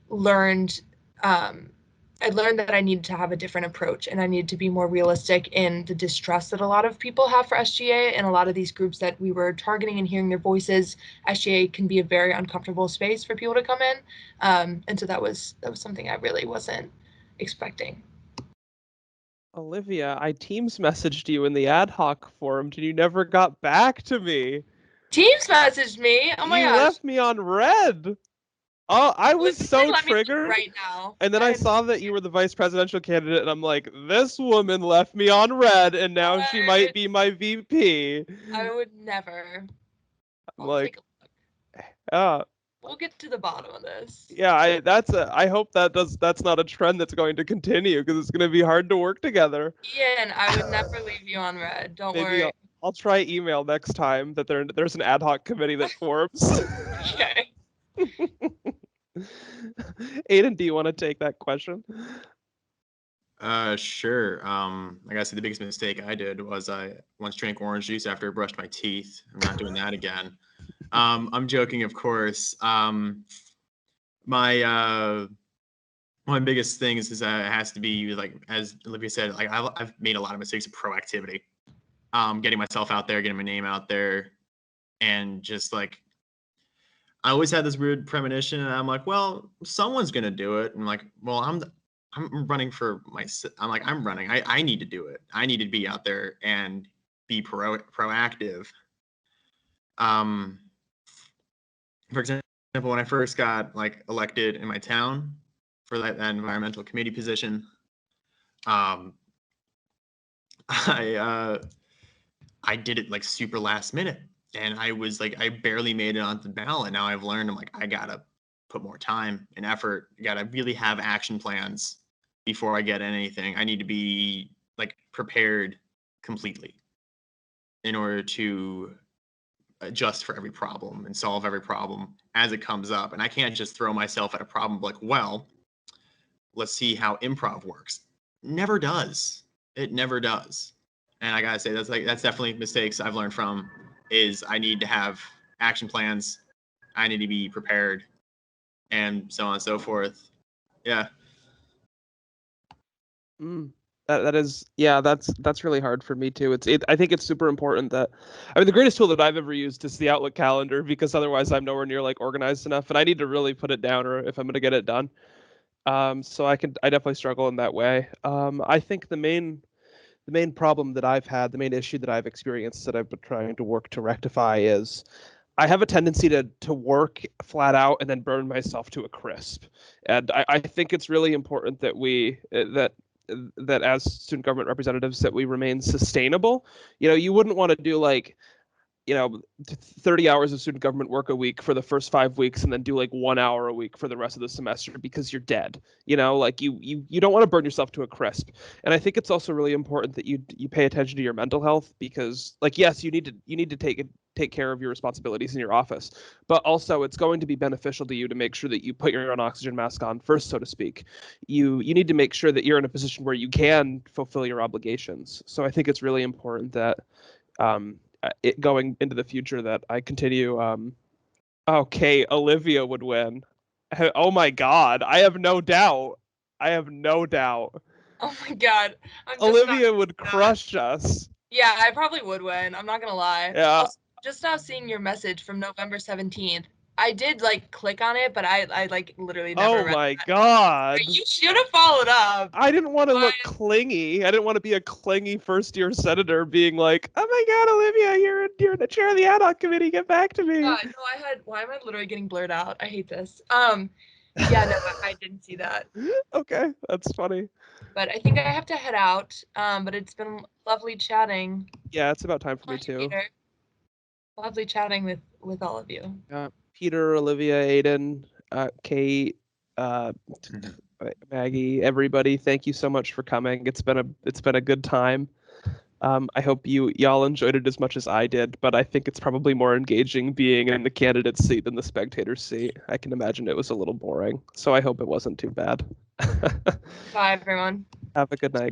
learned that I needed to have a different approach, and I needed to be more realistic in the distrust that a lot of people have for SGA, and a lot of these groups that we were targeting and hearing their voices. SGA can be a very uncomfortable space for people to come in. And so that was something I really wasn't expecting. Olivia, I Teams messaged you in the ad hoc forum, and you never got back to me. Teams messaged me? Oh my gosh. You left me on red. Oh, I was so triggered right now. And then I saw that you were the vice presidential candidate, and I'm like, this woman left me on red, and now she might be my VP. I would never. I'm like, yeah. We'll get to the bottom of this. Yeah, I hope that's not a trend that's going to continue, because it's going to be hard to work together. Ian, I would never leave you on red. Don't worry. I'll try email next time that there's an ad hoc committee that forms. Okay. Aiden, do you want to take that question? Sure. I gotta say the biggest mistake I did was I once drank orange juice after I brushed my teeth. I'm not doing that again. I'm joking, of course. My one of the biggest things is that it has to be like, as Olivia said, like I've made a lot of mistakes of proactivity, getting myself out there, getting my name out there, and just like I always had this weird premonition, and I'm like, well, someone's gonna do it, and I'm like, well, I'm running for I'm running. I need to do it. I need to be out there and be proactive. For example, when I first got like elected in my town for that environmental committee position, I did it like super last minute, and I was like, I barely made it onto the ballot. Now I've learned, I'm like, I gotta put more time and effort. I gotta really have action plans before I get anything. I need to be like prepared completely in order to adjust for every problem and solve every problem as it comes up. And I can't just throw myself at a problem like, well, let's see how improv works. Never does. It never does. And I gotta say, that's definitely mistakes I've learned from. Is I need to have action plans. I need to be prepared, and so on and so forth. Yeah. That is, yeah, that's really hard for me too. I think it's super important that, I mean, the greatest tool that I've ever used is the Outlook calendar, because otherwise I'm nowhere near like organized enough, and I need to really put it down, or if I'm going to get it done. So I definitely struggle in that way. I think the main problem that I've had, the main issue that I've experienced that I've been trying to work to rectify is I have a tendency to work flat out and then burn myself to a crisp. And I think it's really important that that as student government representatives that we remain sustainable. You wouldn't want to do like 30 hours of student government work a week for the first 5 weeks and then do like 1 hour a week for the rest of the semester, because you're dead. Like you don't want to burn yourself to a crisp. And I think it's also really important that you pay attention to your mental health, because like, yes, you need to take care of your responsibilities in your office, but also it's going to be beneficial to you to make sure that you put your own oxygen mask on first, so to speak. You need to make sure that you're in a position where you can fulfill your obligations. So I think it's really important that it going into the future that I continue. Okay, Olivia would win. Oh my God, I have no doubt. Oh my God, I'm just Olivia not would crush us. Yeah, I probably would win. I'm not gonna lie. Yeah. Also, just now seeing your message from November 17th, I did like click on it, but I like literally never Oh read my that. God. But you should have followed up. I didn't want to look clingy. I didn't want to be a clingy first-year senator being like, "Oh my God, Olivia, you're the chair of the ad hoc committee. Get back to me." No, why am I literally getting blurred out? I hate this. Yeah, no, I didn't see that. Okay, that's funny. But I think I have to head out. But it's been lovely chatting. Yeah, it's about time for me Hi, too. Peter. Lovely chatting with all of you. Peter, Olivia, Aiden, Kate, Maggie, everybody, thank you so much for coming. It's been a good time. I hope y'all enjoyed it as much as I did, but I think it's probably more engaging being in the candidate seat than the spectator seat. I can imagine it was a little boring, so I hope it wasn't too bad. Bye, everyone. Have a good night.